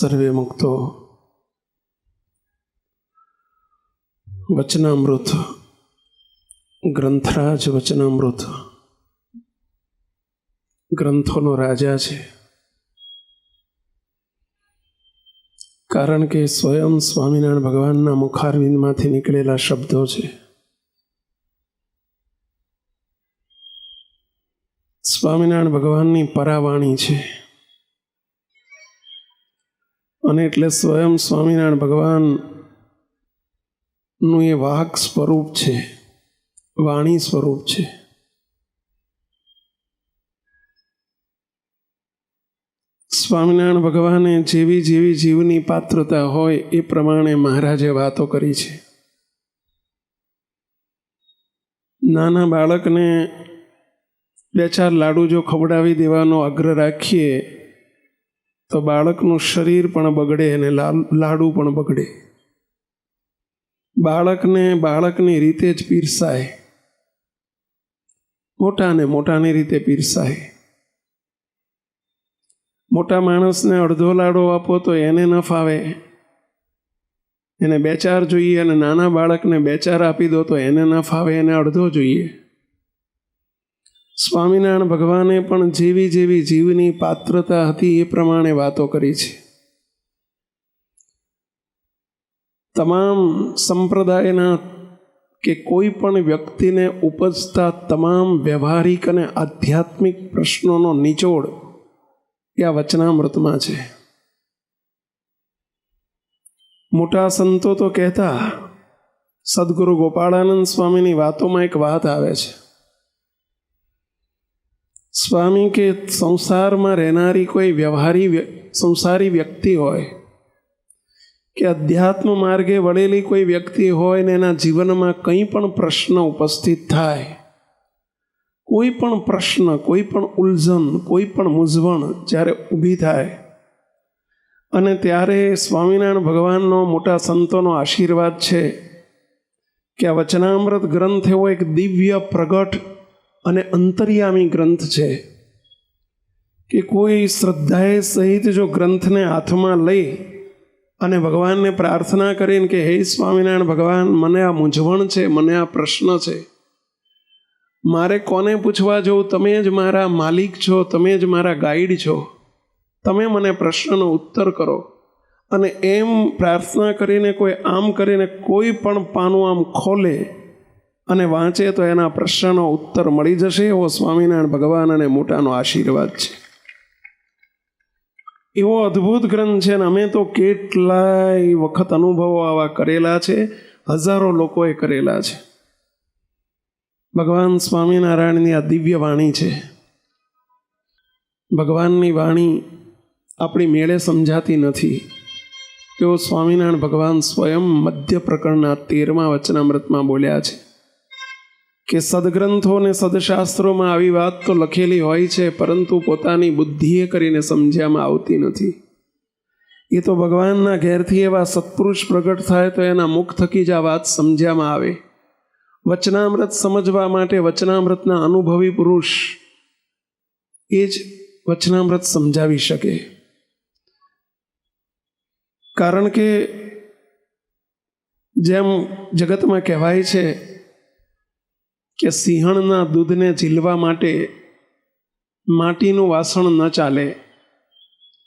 સર્વે મુક્તો વચનામૃત ગ્રંથરાજ વચનામૃત ગ્રંથોનો રાજા છે. કારણ કે સ્વયં સ્વામિનારાયણ ભગવાનના મુખારવિંદમાંથી નીકળેલા શબ્દો છે. સ્વામિનારાયણ ભગવાનની પરાવાણી છે અને એટલે સ્વયં સ્વામિનારાયણ ભગવાનનું એ વાક સ્વરૂપ છે, વાણી સ્વરૂપ છે. સ્વામિનારાયણ ભગવાને જેવી જેવી જીવની પાત્રતા હોય એ પ્રમાણે મહારાજે વાતો કરી છે. નાના બાળકને 2-4 લાડુ જો ખવડાવી દેવાનો આગ્રહ રાખીએ તો બાળકનું શરીર પણ બગડે અને લાડુ પણ બગડે. બાળકને બાળકની રીતે જ પીરસાય, મોટાને મોટાની રીતે પીરસાય. મોટા માણસને અડધો લાડો આપો તો એને ન ફાવે, એને 2-4 જોઈએ, અને નાના બાળકને 2-4 આપી દો તો એને ન ફાવે, એને અડધો જોઈએ. સ્વામિનારાયણ ભગવાને પણ જેવી જેવી જીવની પાત્રતા હતી એ પ્રમાણે વાતો કરી છે. તમામ સંપ્રદાયના કે કોઈ પણ વ્યક્તિને ઉપજતા તમામ વ્યવહારિક અને આધ્યાત્મિક પ્રશ્નોનો નિચોડ એ આ વચનામૃતમાં છે. મોટા સંતો તો કહેતા, સદગુરુ ગોપાળાનંદ સ્વામીની વાતોમાં એક વાત આવે છે. સ્વામી કે સંસારમાં રહેનારી કોઈ સંસારી વ્યક્તિ હોય કે અધ્યાત્મ માર્ગે વળેલી કોઈ વ્યક્તિ હોય ને એના જીવનમાં કંઈ પણ પ્રશ્ન ઉપસ્થિત થાય, કોઈ પણ પ્રશ્ન, કોઈ પણ ઉલઝન, કોઈ પણ મૂંઝવણ જ્યારે ઊભી થાય અને ત્યારે સ્વામિનારાયણ ભગવાનનો, મોટા સંતોનો આશીર્વાદ છે કે આ વચનામૃત ગ્રંથ એવો એક દિવ્ય પ્રગટ અને અંતર્યામી ગ્રંથ છે કે કોઈ શ્રદ્ધાએ સહિત જો ગ્રંથને હાથમાં લઈ અને ભગવાનને પ્રાર્થના કરીને કે હે સ્વામિનારાયણ ભગવાન, મને આ મૂંઝવણ છે, મને આ પ્રશ્ન છે, મારે કોને પૂછવા જવું? તમે જ મારા માલિક છો, તમે જ મારા ગાઈડ છો, તમે મને પ્રશ્નનો ઉત્તર કરો. અને એમ પ્રાર્થના કરીને કોઈ આમ કરીને કોઈ પણ પાનું આમ ખોલે અને વાંચે તો એના પ્રશ્નનો ઉત્તર મળી જશે, એવો સ્વામિનારાયણ ભગવાન અને મોટાનો આશીર્વાદ છે. એવો અદ્ભુત ગ્રંથ છે. ને અમે તો કેટલાય વખત અનુભવો આવા કરેલા છે, હજારો લોકોએ કરેલા છે. ભગવાન સ્વામિનારાયણની આ દિવ્ય વાણી છે. ભગવાનની વાણી આપણી મેળે સમજાતી નથી. તેઓ સ્વામિનારાયણ ભગવાન સ્વયં મધ્ય પ્રકરણના 13મા વચનામૃતમાં બોલ્યા છે કે સદગ્રંથો અને સદશાસ્ત્રોમાં આવી વાત તો લખેલી હોય છે, પરંતુ પોતાની બુદ્ધિએ કરીને સમજ્યામાં આવતી નથી. એ તો ભગવાનના ઘેરથી એવા સત્પુરુષ પ્રગટ થાય તો એના મુખ થકી જ આ વાત સમજ્યામાં આવે. વચનામૃત સમજવા માટે વચનામૃતના અનુભવી પુરુષ એ જ વચનામૃત સમજાવી શકે. કારણ કે જેમ જગતમાં કહેવાય છે કે સિંહણના દૂધને ઝીલવા માટે માટીનું વાસણ ન ચાલે,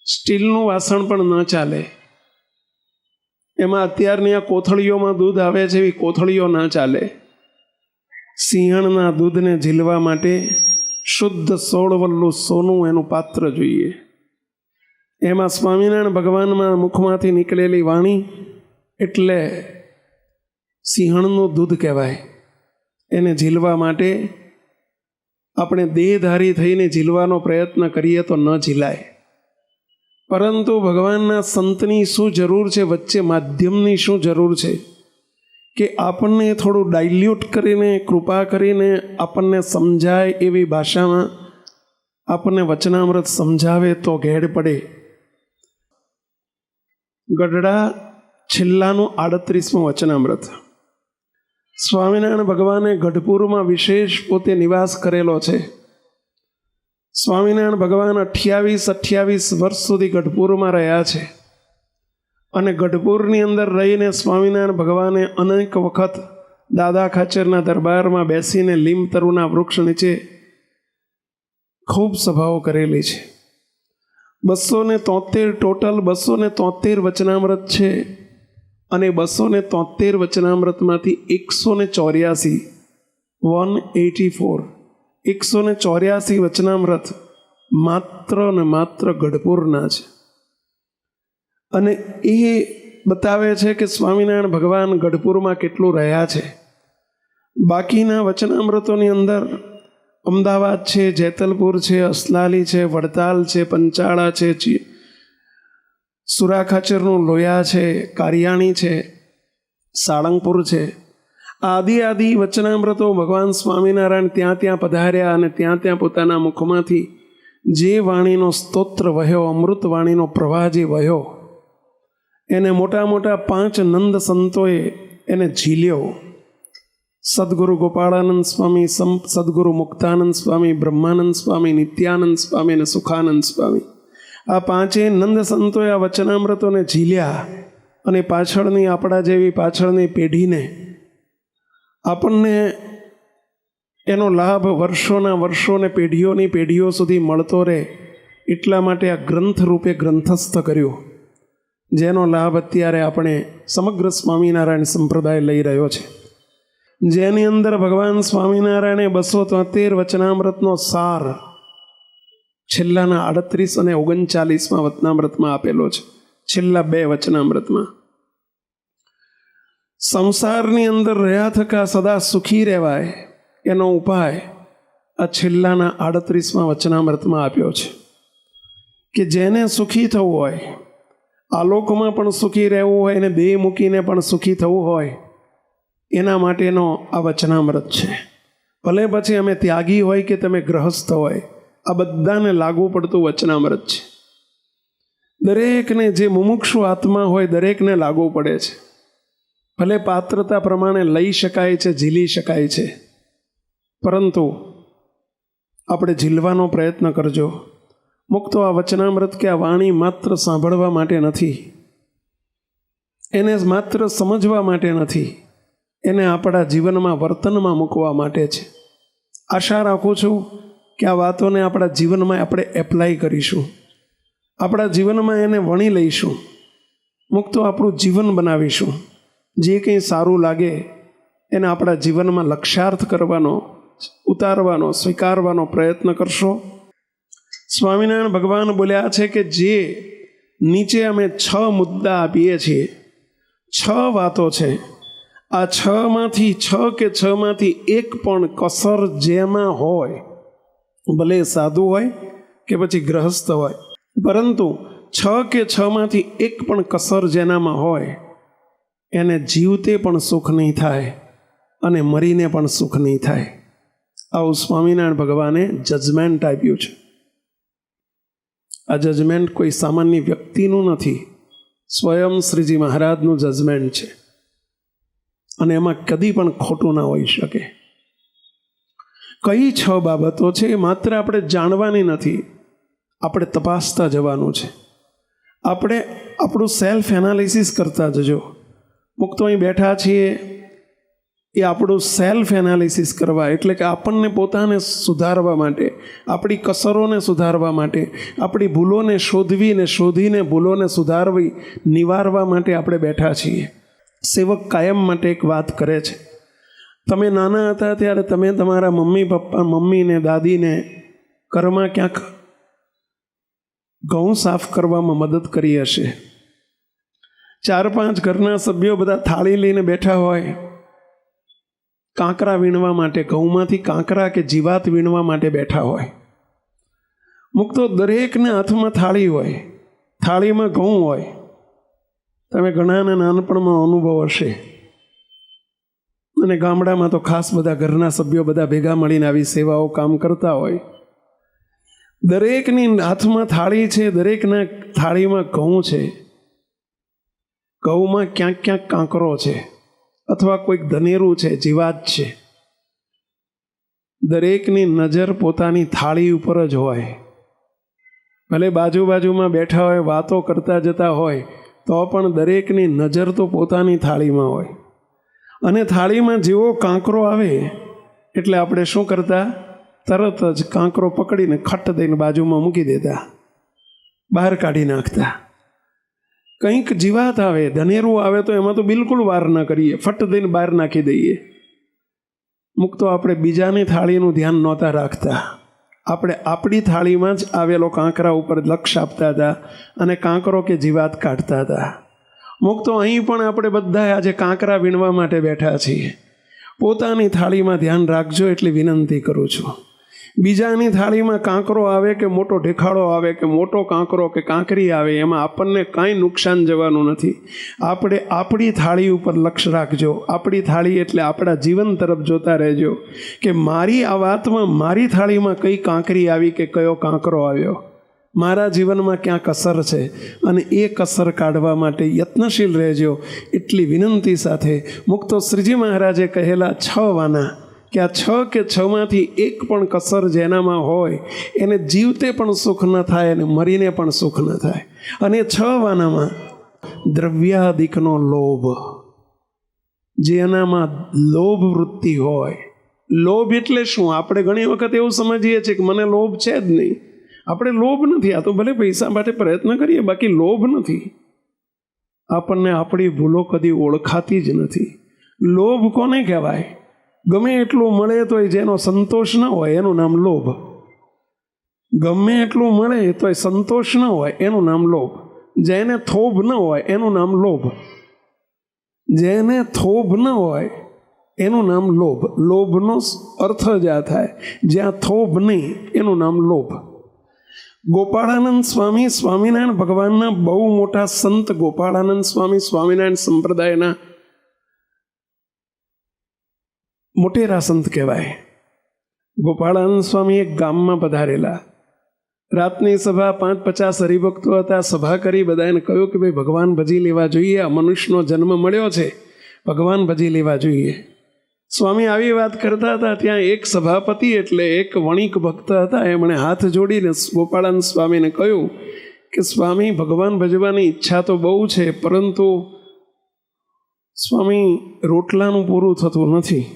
સ્ટીલનું વાસણ પણ ન ચાલે. એમાં અત્યારની આ કોથળીઓમાં દૂધ આવે છે, એવી કોથળીઓ ન ચાલે. સિંહણના દૂધને ઝીલવા માટે શુદ્ધ સોળવલ્લું સોનું એનું પાત્ર જોઈએ. એમાં સ્વામિનારાયણ ભગવાનમાં મુખમાંથી નીકળેલી વાણી એટલે સિંહણનું દૂધ કહેવાય. એને ઝીલવા માટે આપણે દેહધારી થઈને ઝીલવાનો પ્રયત્ન કરીએ તો ન ઝીલાય. પરંતુ ભગવાનના સંતની શું જરૂર છે, વચ્ચે માધ્યમની શું જરૂર છે કે આપણને થોડું ડાયલ્યુટ કરીને, કૃપા કરીને આપણને સમજાય એવી ભાષામાં આપણને વચનામૃત સમજાવે તો ઘેડ પડે. ગઢડા છેલ્લાનું 38મું વચનામૃત. સ્વામિનારાયણ ભગવાને ગઢપુરમાં વિશેષ પોતે નિવાસ કરેલો છે. સ્વામિનારાયણ ભગવાન 28 વર્ષ સુધી ગઢપુરમાં રહ્યા છે. અને ગઢપુરની અંદર રહીને સ્વામિનારાયણ ભગવાને અનેક વખત દાદા ખાચરના દરબારમાં બેસીને લીમતરુના વૃક્ષ નીચે ખૂબ સભાઓ કરેલી છે. 273 ટોટલ 273 વચનામૃત છે અને 273 વચનામૃતમાંથી 184 વચનામૃત માત્ર ને માત્ર ગઢપુરના છે. અને એ બતાવે છે કે સ્વામિનારાયણ ભગવાન ગઢપુરમાં કેટલું રહ્યા છે. બાકીના વચનામૃતોની અંદર અમદાવાદ છે, જેતલપુર છે, અસલાલી છે, વડતાલ છે, પંચાળા છે, સુરાખાચરનું લોયા છે, કારિયાણી છે, સાળંગપુર છે. આદિ વચનામૃતો ભગવાન સ્વામિનારાયણ ત્યાં પધાર્યા અને ત્યાં પોતાના મુખમાંથી જે વાણીનો સ્તોત્ર વહ્યો, અમૃત વાણીનો પ્રવાહ જે વહ્યો, એને મોટા 5 નંદ સંતોએ એને ઝીલ્યો. સદગુરુ ગોપાળાનંદ સ્વામી, સદગુરુ મુક્તાનંદ સ્વામી, બ્રહ્માનંદ સ્વામી, નિત્યાનંદ સ્વામી અને સુખાનંદ સ્વામી, આ 5 નંદ સંતોએ આ વચનામૃતોને ઝીલ્યા અને પાછળની આપણા જેવી પાછળની પેઢીને આપણને એનો લાભ વર્ષોને પેઢીઓની પેઢીઓ સુધી મળતો રહે એટલા માટે આ ગ્રંથ રૂપે ગ્રંથસ્થ કર્યો, જેનો લાભ અત્યારે આપણે સમગ્ર સ્વામિનારાયણ સંપ્રદાય લઈ રહ્યો છે. જેની અંદર ભગવાન સ્વામિનારાયણે 273 વચનામૃતનો સાર છેલ્લાના 38 અને 39માં વચનામૃતમાં આપેલો છે. છેલ્લા 2 વચનામૃતમાં સંસારની અંદર રહ્યા થકા સદા સુખી રહેવાય એનો ઉપાય આ છેલ્લાના 38માં વચનામૃતમાં આપ્યો છે. કે જેને સુખી થવું હોય, આલોકમાં પણ સુખી રહેવું હોય અને દેહ મૂકીને પણ સુખી થવું હોય, એના માટેનો આ વચનામૃત છે. ભલે પછી અમે ત્યાગી હોય કે તમે ગ્રહસ્થ હોય, આ બધાને લાગુ પડતું વચનામૃત છે. દરેકને જે મુમુક્ષુ આત્મા હોય દરેકને લાગુ પડે છે. ભલે પાત્રતા પ્રમાણે લઈ શકાય છે, ઝીલી શકાય છે, પરંતુ આપણે ઝીલવાનો પ્રયત્ન કરજો. મુક્તો આ વચનામૃત કે આ વાણી માત્ર સાંભળવા માટે નથી, એને માત્ર સમજવા માટે નથી, એને આપણા જીવનમાં વર્તનમાં મૂકવા માટે છે. આશા રાખું છું કે આ વાતોને આપણા જીવનમાં આપણે એપ્લાય કરીશું, આપણા જીવનમાં એને વણી લઈશું, મુક્તો આપણું જીવન બનાવીશું. જે કંઈ સારું લાગે એને આપણા જીવનમાં લક્ષ્યાર્થ કરવાનો, ઉતારવાનો, સ્વીકારવાનો પ્રયત્ન કરશો. સ્વામિનારાયણ ભગવાન બોલ્યા છે કે જે નીચે અમે 6 મુદ્દા આપીએ છીએ, 6 વાતો છે, આ 6માંથી એક પણ કસર જેમાં હોય, ભલે સાધુ હોય કે પછી ગ્રહસ્થ હોય, પરંતુ 6માંથી એક પણ કસર જેનામાં હોય એને જીવતે પણ સુખ નહીં થાય અને મરીને પણ સુખ નહીં થાય. આવું સ્વામિનારાયણ ભગવાને જજમેન્ટ આપ્યું છે. આ જજમેન્ટ કોઈ સામાન્ય વ્યક્તિનું નથી, સ્વયં શ્રીજી મહારાજનું જજમેન્ટ છે અને એમાં કદી પણ ખોટું ના હોઈ શકે. કઈ 6 બાબતો છે એ માત્ર આપણે જાણવાની નથી, આપણે તપાસતા જવાનું છે. આપણે આપણું સેલ્ફ એનાલિસિસ કરતા જજો. મુક્તો અહીં બેઠા છીએ એ આપણું સેલ્ફ એનાલિસિસ કરવા, એટલે કે આપણને પોતાને સુધારવા માટે, આપણી કસરોને સુધારવા માટે, આપણી ભૂલોને શોધીને ભૂલોને સુધારવી, નિવારવા માટે આપણે બેઠા છીએ. સેવક કાયમ માટે એક વાત કરે છે, તમે નાના હતા ત્યારે તમે તમારા મમ્મી પપ્પા, મમ્મીને, દાદીને ઘરમાં ક્યાંક ઘઉં સાફ કરવામાં મદદ કરી હશે. 4-5 ઘરના સભ્યો બધા થાળી લઈને બેઠા હોય, કાંકરા વીણવા માટે, ઘઉંમાંથી કાંકરા કે જીવાત વીણવા માટે બેઠા હોય. મુક્તો દરેકના હાથમાં થાળી હોય, થાળીમાં ઘઉં હોય. તમે ઘણાને નાનપણમાં અનુભવ હશે, અને ગામડામાં તો ખાસ બધા ઘરના સભ્યો બધા ભેગા મળીને આવી સેવાઓ કામ કરતા હોય. દરેકની હાથમાં થાળી છે, દરેકના થાળીમાં ઘઉં છે. ઘઉંમાં ક્યાંક કાંકરો છે અથવા કોઈક ધનેરું છે, જીવાત છે. દરેકની નજર પોતાની થાળી ઉપર જ હોય. ભલે બાજુમાં બેઠા હોય, વાતો કરતા જતા હોય, તો પણ દરેકની નજર તો પોતાની થાળીમાં હોય, અને થાળીમાં જેવો કાંકરો આવે એટલે આપણે શું કરતા? તરત જ કાંકરો પકડીને ખટ દઈને બાજુમાં મૂકી દેતા, બહાર કાઢી નાખતા. કંઈક જીવાત આવે, ધનેરું આવે તો એમાં તો બિલકુલ વાર ન કરીએ, ફટ દઈને બહાર નાખી દઈએ. મુક્તો આપણે બીજાની થાળીનું ધ્યાન નહોતા રાખતા, આપણે આપણી થાળીમાં જ આવેલો કાંકરા ઉપર લક્ષ આપતા હતા અને કાંકરો કે જીવાત કાઢતા હતા. મુક્તો અહીં પણ આપણે બધા આજે કાંકરા વીણવા માટે બેઠા છીએ. પોતાની થાળીમાં ધ્યાન રાખજો એટલી વિનંતી કરું છું. બીજાની થાળીમાં કાંકરો આવે કે મોટો ઢેખાડો આવે કે મોટો કાંકરો કે કાંકરી આવે, એમાં આપણને કાંઈ નુકસાન જવાનું નથી. આપણે આપણી થાળી ઉપર લક્ષ રાખજો. આપણી થાળી એટલે આપણા જીવન તરફ જોતા રહેજો કે મારી આ વાતમાં, મારી થાળીમાં કઈ કાંકરી આવી કે કયો કાંકરો આવ્યો, મારા જીવનમાં ક્યાં કસર છે, અને એ કસર કાઢવા માટે યત્નશીલ રહેજો એટલી વિનંતી સાથે મુક્તો શ્રીજી મહારાજે કહેલા 6 વાના કે આ 6 કે 6માંથી એક પણ કસર જેનામાં હોય એને જીવતે પણ સુખ ન થાય અને મરીને પણ સુખ ન થાય. અને 6 વાનામાં દ્રવ્યાદિકનો લોભ, જેનામાં લોભ વૃત્તિ હોય. લોભ એટલે શું? આપણે ઘણી વખત એવું સમજીએ છીએ કે મને લોભ છે જ નહીં. આપણે લોભ નથી, આ તો ભલે પૈસા માટે પ્રયત્ન કરીએ, બાકી લોભ નથી. આપણને આપણી ભૂલો કદી ઓળખાતી જ નથી. લોભ કોને કહેવાય? ગમે એટલું મળે તો જેનો સંતોષ ન હોય એનું નામ લોભ. ગમે એટલું મળે તો સંતોષ ન હોય એનું નામ લોભ. જેને થોભ ન હોય એનું નામ લોભ. જેને થોભ ન હોય એનું નામ લોભ. લોભનો અર્થ જ આ થાય, જ્યાં થોભ નહીં એનું નામ લોભ. ગોપાળાનંદ સ્વામી, સ્વામિનારાયણ ભગવાનના બહુ મોટા સંત ગોપાળાનંદ સ્વામી, સ્વામિનારાયણ સંપ્રદાયના મોટેરા સંત કહેવાય. ગોપાળાનંદ સ્વામી એક ગામમાં પધારેલા. રાતની સભા, 5-50 હરિભક્તો હતા. સભા કરી બધાને કહ્યું કે ભાઈ ભગવાન ભજી લેવા જોઈએ, આ મનુષ્યનો જન્મ મળ્યો છે, ભગવાન ભજી લેવા જોઈએ. સ્વામી આવી વાત કરતા હતા, ત્યાં એક સભાપતિ એટલે એક વણિક ભક્ત હતા, એમણે હાથ જોડીને ગોપાળાનંદ સ્વામીને કહ્યું કે સ્વામી, ભગવાન ભજવાની ઈચ્છા તો બહુ છે, પરંતુ સ્વામી રોટલાનું પૂરું થતું નથી.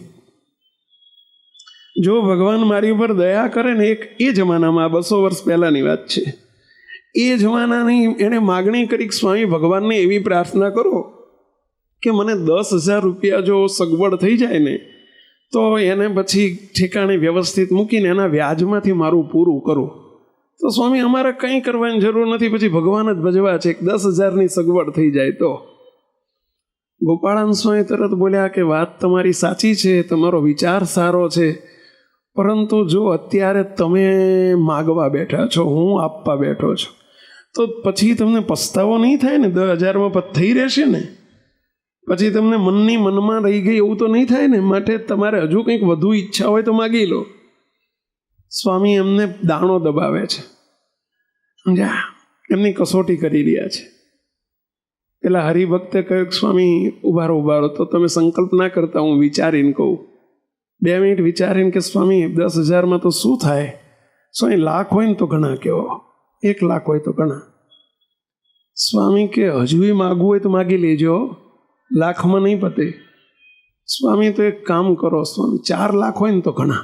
જો ભગવાન મારી ઉપર દયા કરે ને, એ જમાનામાં 200 વર્ષ પહેલાંની વાત છે, એ જમાનાની એણે માગણી કરી કે સ્વામી ભગવાનને એવી પ્રાર્થના કરો કે મને 10,000 રૂપિયા જો સગવડ થઈ જાય ને તો એને પછી ઠેકાણે વ્યવસ્થિત મૂકીને એના વ્યાજમાંથી મારું પૂરું કરું. તો સ્વામી અમારે કંઈ કરવાની જરૂર નથી, પછી ભગવાન જ ભજવા છે, 10,000ની સગવડ થઈ જાય તો. ગોપાળાનંદ સ્વામી તરત બોલ્યા કે વાત તમારી સાચી છે, તમારો વિચાર સારો છે, પરંતુ જો અત્યારે તમે માગવા બેઠા છો, હું આપવા બેઠો છું, તો પછી તમને પસ્તાવો નહીં થાય ને? 10,000માં થઈ રહેશે ને? પછી તમને મનમાં રહી ગઈ એવું તો નહીં થાય ને? માટે તમારે હજુ કંઈક વધુ ઈચ્છા હોય તો માગી લો. સ્વામી એમને દાણો દબાવે છે, સમજ્યા? એમની કસોટી કરી રહ્યા છે. પેલા હરિભક્તે કહ્યું કે સ્વામી ઉભારો તો તમે સંકલ્પ ના કરતા, હું વિચારીને કહું. 2 મિનિટ વિચારીને કે સ્વામી 10,000માં તો શું થાય? સ્વામી લાખ હોય ને તો ઘણા, કેવો 1 લાખ હોય તો ઘણા. સ્વામી કે હજુ માગવું હોય તો માગી લેજો, લાખમાં નહીં પતે. સ્વામી તો એક કામ કરો સ્વામી, 4 લાખ હોય ને તો ઘણા.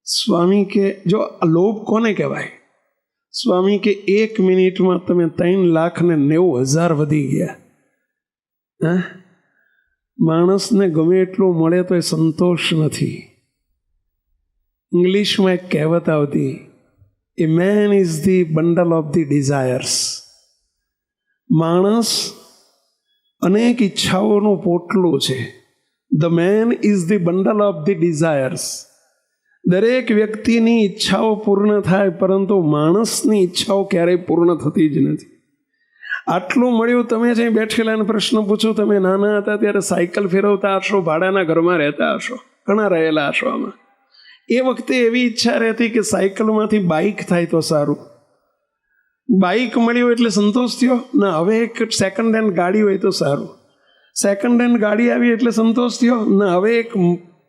સ્વામી કે જો લોભ કોને કહેવાય? સ્વામી કે 1 મિનિટમાં તમે 3,90,000 વધી ગયા. હા, માણસને ગમે એટલું મળે તો એ સંતોષ નથી. ઇંગ્લિશમાં એક કહેવત આવતી, a man is the bundle of the desires. માણસ અનેક ઈચ્છાઓનું પોટલું છે. The man is the bundle of the desires. દરેક વ્યક્તિની ઈચ્છાઓ પૂર્ણ થાય, પરંતુ માણસની ઈચ્છાઓ ક્યારેય પૂર્ણ થતી જ નથી. આટલું મળ્યું, તમે જ્યાં બેઠેલાને પ્રશ્ન પૂછો, તમે નાના હતા ત્યારે સાયકલ ફેરવતા હશો, ભાડાના ઘરમાં રહેતા હશો, ઘણા રહેલા હશો આમાં. એ વખતે એવી ઈચ્છા રહેતી કે સાયકલમાંથી બાઇક થાય તો સારું. બાઇક મળ્યું એટલે સંતોષ થયો ના? હવે એક સેકન્ડ હેન્ડ ગાડી હોય તો સારું. સેકન્ડ હેન્ડ ગાડી આવી એટલે સંતોષ થયો ના? હવે એક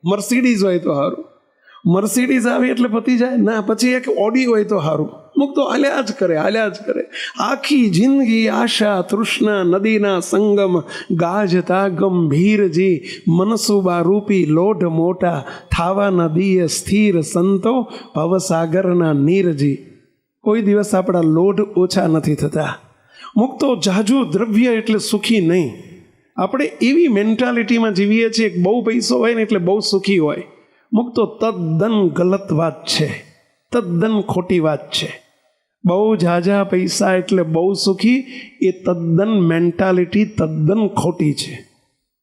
મર્સિડીઝ હોય તો સારું. મર્સિડીઝ આવી એટલે પતી જાય ના? પછી એક ઓડી હોય તો સારું. મુક્તો હાલ્યા જ કરે. આખી જિંદગી આશા તૃષ્ણા નદીના સંગમ, ગાજતા ગંભીરજી મનસુબા રૂપી લોઢ મોટા, થાવા નદીએ સ્થિર સંતો ભવસાગરના નીરજી. કોઈ દિવસ આપણા લોઢ ઓછા નથી થતા. મુક્તો જાજુ દ્રવ્ય એટલે સુખી નહીં. આપણે એવી મેન્ટાલિટીમાં જીવીએ છીએ કે બહુ પૈસો હોય ને એટલે બહુ સુખી હોય. મુક્તો તદ્દન ગલત વાત છે, તદ્દન ખોટી વાત છે. બહુ ઝાઝા પૈસા એટલે બહુ સુખી, એ તદ્દન મેન્ટાલિટી તદ્દન ખોટી છે.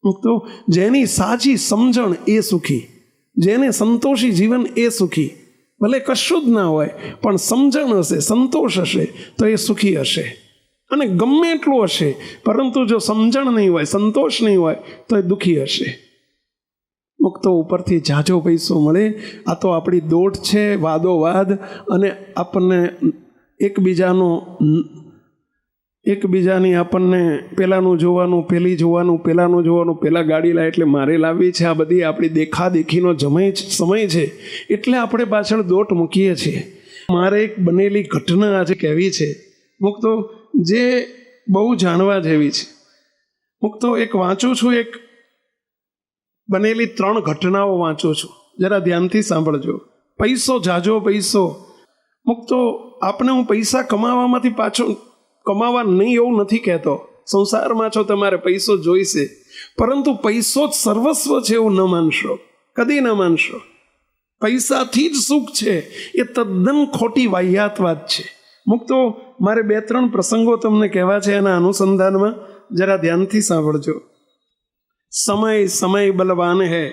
મુક્તો જેની સાચી સમજણ એ સુખી, જેને સંતોષી જીવન એ સુખી. ભલે કશું જ ના હોય પણ સમજણ હશે, સંતોષ હશે તો એ સુખી હશે. અને ગમે એટલું હશે પરંતુ જો સમજણ નહીં હોય, સંતોષ નહીં હોય તો એ દુઃખી હશે. મુક્તો ઉપરથી ઝાઝો પૈસો મળે આ તો આપણી દોટ છે, વાદોવાદ, અને આપણને એકબીજાની આપણને પેલાનું જોવાનું, પેલી જોવાનું, પેલાનું જોવાનું, પેલા ગાડી લાવે એટલે મારે લાવવી છે, આ બધી આપણી દેખાદેખીનો સમય છે. એટલે આપણે પાછળ દોટ મૂકીએ છીએ. મારે એક બનેલી ઘટના આજે કહેવી છે મુક્તો, જે બહુ જાણવા જેવી છે. મુક્તો એક વાંચું છું, એક બનેલી 3 ઘટનાઓ વાંચું છું, જરા ધ્યાનથી સાંભળજો. પૈસો, ઝાઝો પૈસો. મુક્તો આપણે હું પૈસા કમાવામાંથી પાછો કમાવા નહીં એવું નથી કહેતો. સંસારમાં છો તમારે પૈસો જોઈશે, પરંતુ પૈસો જ સર્વસ્વ છે એવું ન માનશો, કદી ન માનશો. પૈસાથી જ સુખ છે એ તદ્દન ખોટી વાહિયાત વાત છે. મુક્તો મારે 2-3 પ્રસંગો તમને કહેવા છે, એના અનુસંધાનમાં જરા ધ્યાનથી સાંભળજો. સમય બલવાન હૈ,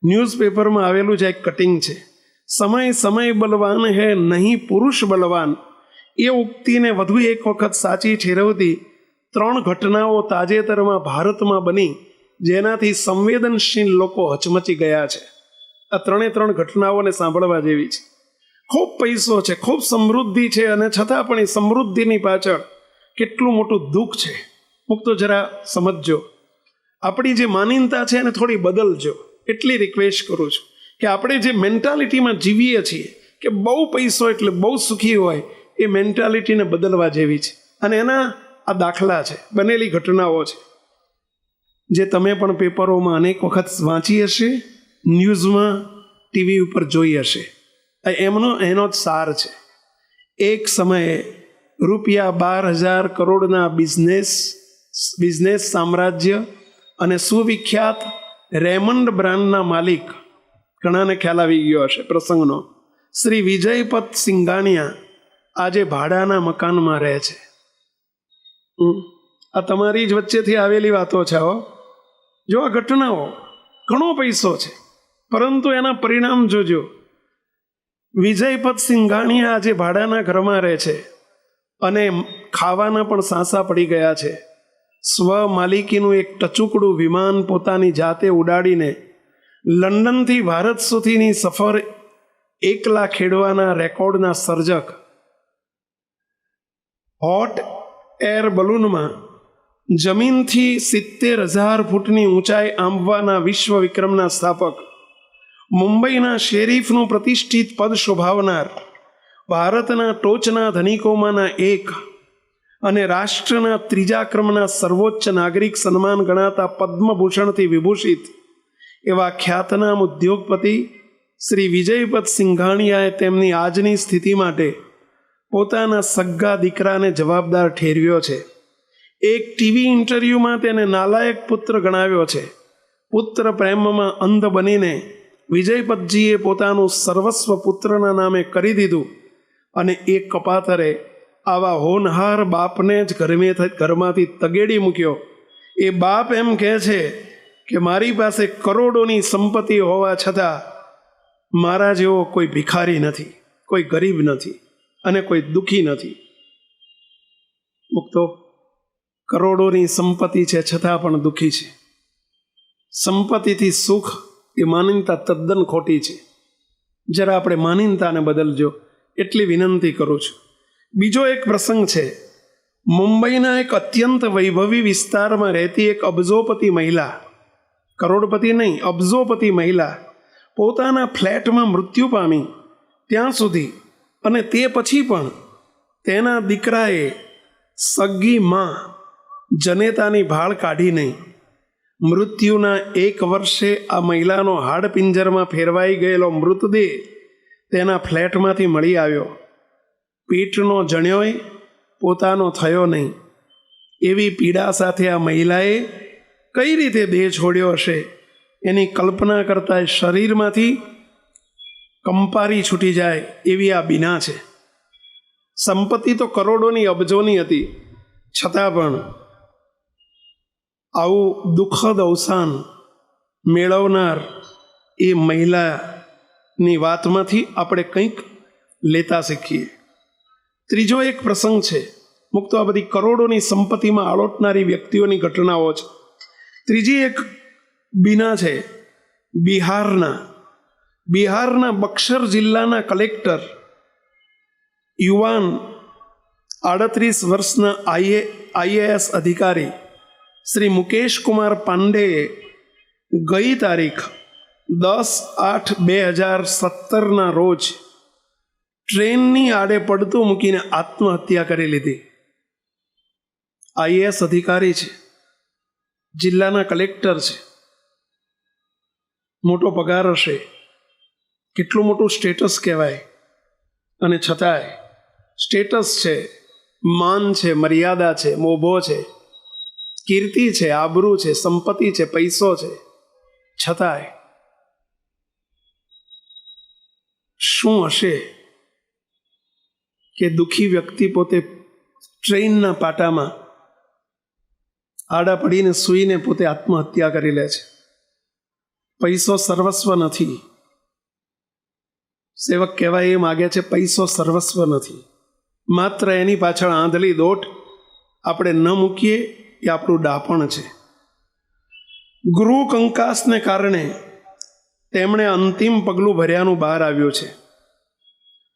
ન્યૂઝપેપરમાં આવેલું છે, એક કટિંગ છે. સમય બલવાન હૈ નહીં પુરુષ બલવાન. એ ઉક્તિને વધુ એક વખત સાચી ઠેરવતી 3 ઘટનાઓ તાજેતરમાં ભારતમાં બની, જેનાથી સંવેદનશીલ લોકો હચમચી ગયા છે. આ 3 ઘટનાઓને સાંભળવા જેવી છે. ખૂબ પૈસો છે, ખૂબ સમૃદ્ધિ છે, અને છતાં પણ એ સમૃદ્ધિની પાછળ કેટલું મોટું દુઃખ છે. મુક્તો જરા સમજજો. આપણી જે માનીનતા છે એને થોડી બદલજો, એટલી રિક્વેસ્ટ કરું છું કે આપણે જે મેન્ટાલિટીમાં જીવીએ છીએ કે બહુ પૈસો એટલે બહુ સુખી હોય, એ મેન્ટાલિટીને બદલવા જેવી છે. અને એના આ દાખલા છે, બનેલી ઘટનાઓ છે, જે તમે પણ પેપરોમાં અનેક વખત વાંચી હશે, ન્યૂઝમાં, ટીવી ઉપર જોઈ હશે. એનો જ સાર છે. એક સમયે ₹12,000 કરોડના બિઝનેસ સામ્રાજ્ય અને સુવિખ્યાત રેમન્ડ બ્રાન્ડના માલિક, ઘણાને ખ્યાલ આવી ગયો હશે પ્રસંગનો, શ્રી વિજયપત સિંઘાણિયા આજે ભાડાના મકાનમાં રહે છે. આ તમારી જ વચ્ચેથી આવેલી વાતો છે. જો આ ઘટનાઓ, ઘણો પૈસો છે પરંતુ એના પરિણામ જોજો. વિજયપત સિંઘાણિયા આજે ભાડાના ઘરમાં રહે છે અને ખાવાના પણ સાંસા પડી ગયા છે. સ્વમાલિકીનું એક ટચુકડું વિમાન પોતાની જાતે ઉડાડીને લંડનથી ભારત સુધીની સફર એકલા ખેડવાના રેકોર્ડના સર્જક, હોટ એર બલૂનમાં જમીનથી 70,000 ફૂટની ઊંચાઈ આંબવાના વિશ્વ વિક્રમના સ્થાપક, મુંબઈના શેરીફનું પ્રતિષ્ઠિત પદ શોભાવનાર, ભારતના ટોચના ધનિકોમાંના એક અને રાષ્ટ્રના 3જા ક્રમના સર્વોચ્ચ નાગરિક સન્માન ગણાતા પદ્મભૂષણથી વિભૂષિત એવા ખ્યાતનામ ઉદ્યોગપતિ શ્રી વિજયપત સિંઘાણિયાએ તેમની આજની સ્થિતિ માટે પોતાના સગ્ગા દીકરાને જવાબદાર ઠેરવ્યો છે. એક ટીવી ઇન્ટરવ્યૂમાં તેને નાલાયક પુત્ર ગણાવ્યો છે. પુત્ર પ્રેમમાં અંધ બનીને વિજયપતજીએ પોતાનું સર્વસ્વ પુત્રના નામે કરી દીધું અને એ કપાતરે આવા હોનહાર બાપને જ ઘરમાંથી તગેડી મૂક્યો. એ બાપ એમ કહે છે કે મારી પાસે કરોડોની સંપત્તિ હોવા છતાં મારા જેવો કોઈ ભિખારી નથી, કોઈ ગરીબ નથી અને કોઈ દુઃખી નથી. મુક્તો કરોડોની સંપત્તિ છે છતાં પણ દુઃખી છે. સંપત્તિથી સુખ એ માનીનતા તદ્દન ખોટી છે. જરા આપણે માનીનતાને બદલજો એટલી વિનંતી કરું છું. બીજો એક પ્રસંગ છે. મુંબઈના એક અત્યંત વૈભવી વિસ્તારમાં રહેતી એક અબજોપતિ મહિલા, કરોડપતિ નહીં, અબજોપતિ મહિલા પોતાના ફ્લેટમાં મૃત્યુ પામી ત્યાં સુધી અને તે પછી પણ તેના દીકરાએ સગી માં જનેતાની ભાળ કાઢીને મૃત્યુના 1 વર્ષે આ મહિલાનો હાડપિંજરમાં ફેરવાઈ ગયેલો મૃતદેહ તેના ફ્લેટમાંથી મળી આવ્યો. પેટનો જણ્યોય પોતાનો થયો નહીં. એવી પીડા સાથે આ મહિલાએ કઈ રીતે દેહ છોડ્યો હશે એની કલ્પના કરતાં શરીરમાંથી કંપારી છૂટી જાય એવી આ બીના છે. સંપત્તિ તો કરોડોની અબજોની હતી, છતાં પણ આવું દુઃખદ અવસાન મેળવનાર એ મહિલાની વાતમાંથી આપણે કંઈક લેતા શીખીએ. ત્રીજો એક પ્રસંગ છે. મુક્તો આ બધી કરોડોની સંપત્તિમાં આળોટનારી વ્યક્તિઓની ઘટનાઓ છે. ત્રીજી એક બીના છે બિહારના બક્સર જિલ્લાના કલેક્ટર યુવાન 38 વર્ષના આઈએએસ અધિકારી શ્રી મુકેશ કુમાર પાંડેએ ગઈ તારીખ 10/8/2017ના રોજ ટ્રેનની આડે પડતું મૂકીને આત્મહત્યા કરી લીધી. આઈએએસ અધિકારી છે, જિલ્લાના કલેક્ટર છે, મોટો પગાર હશે, કેટલું મોટું સ્ટેટસ કહેવાય, અને છતાંય સ્ટેટસ છે, માન છે, મર્યાદા છે, મોભો છે, કીર્તિ છે, આબરૂ છે, સંપત્તિ છે, પૈસો છે, છતાંય શું હશે કે દુઃખી વ્યક્તિ પોતે ટ્રેનના પાટામાં આડા પડીને સૂઈને પોતે આત્મહત્યા કરી લે છે. પૈસો સર્વસ્વ નથી. સેવક કહેવાય એ માગે છે, પૈસો સર્વસ્વ નથી. માત્ર એની પાછળ આંધળી દોટ આપણે ન મૂકીએ એ આપણું ડાપણ છે. ગૃહ કંકાસને કારણે તેમણે અંતિમ પગલું ભર્યાનું બહાર આવ્યું છે.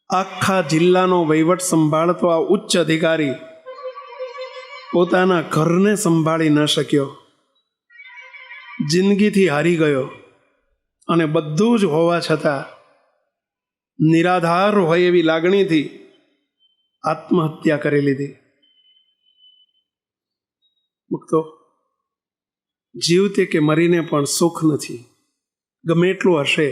આખા જિલ્લાનો વહીવટ સંભાળતો આ ઉચ્ચ અધિકારી પોતાના ઘરને સંભાળી ન શક્યો, જિંદગીથી હારી ગયો, અને બધું જ હોવા છતાં નિરાધાર હોય એવી લાગણીથી આત્મહત્યા કરી લીધી. મુક્તો જીવતે કે મરીને પણ સુખ નથી. ગમે એટલું હશે,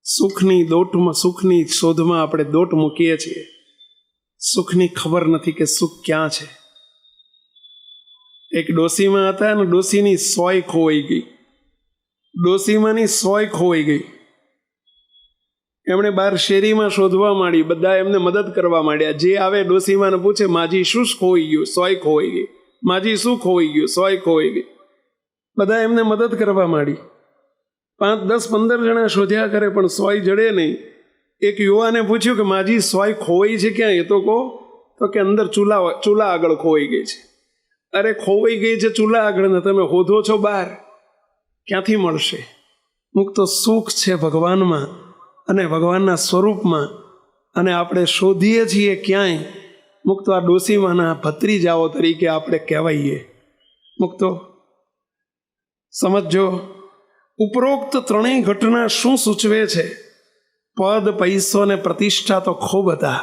સુખની શોધમાં આપણે દોટ મૂકીએ છીએ. સુખની ખબર નથી કે સુખ ક્યાં છે. એક ડોસીમાં હતા અને ડોસીની સોય ખોવાઈ ગઈ. ડોસીમાંની સોય ખોવાઈ ગઈ. એમણે બહાર શેરીમાં શોધવા માંડી. બધા એમને મદદ કરવા માંડ્યા. જે આવે ડોસીમાને પૂછે, માજી શું ખોવાઈ ગયું? સોય ખોવાઈ ગઈ. માજી શું ખોવાઈ ગયું? સોય ખોવાઈ ગઈ. બધા એમને મદદ કરવા માંડી. 5, 10, 15 જણા શોધ્યા કરે પણ સોય જડે નહીં. એક યુવાને પૂછ્યું કે માજી સોય ખોવાઈ છે ક્યાં? એ તો કહો. તો કે અંદર ચૂલા આગળ ખોવાઈ ગઈ છે. અરે ખોવાઈ ગઈ છે ચૂલા આગળ ને તમે હોધો છો બહાર, ક્યાંથી મળશે? મુક્તો સુખ છે ભગવાનમાં અને ભગવાનના સ્વરૂપમાં, અને આપણે શોધીએ છીએ ક્યાંય. મુક્તો આ ડોસીમાના ભત્રીજાઓ તરીકે આપણે કહેવાઈએ. મુક્તો સમજો, ઉપરોક્ત ત્રણેય ઘટના શું સૂચવે છે? પદ, પૈસો ને પ્રતિષ્ઠા તો ખૂબ હતા.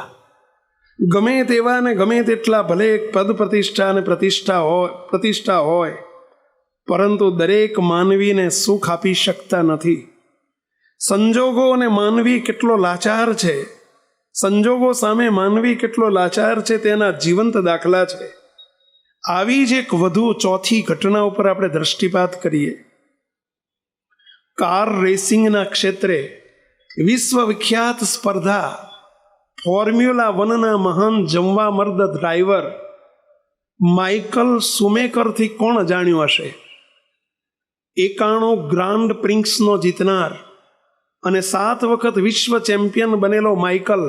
ગમે તેવા ને ગમે તેટલા ભલે પદ, પ્રતિષ્ઠા અને પ્રતિષ્ઠા હોય, પરંતુ દરેક માનવીને સુખ આપી શકતા નથી. સંજોગો અને માનવી કેટલો લાચાર છે, સંજોગો સામે માનવી કેટલો લાચાર છે તેના જીવંત દાખલા છે. આવી જ એક વધુ ચોથી ઘટના ઉપર આપણે દ્રષ્ટિપાત કરીએ. કાર રેસિંગના ક્ષેત્રે વિશ્વવિખ્યાત સ્પર્ધા ફોર્મ્યુલા 1ના મહાન જમવા મર્દ ડ્રાઈવર માઇકલ શુમેકરથી કોણ જાણ્યું હશે? 91 ગ્રાન્ડ પ્રિક્સનો જીતનાર અને 7 વખત વિશ્વ ચેમ્પિયન બનેલો માઇકલ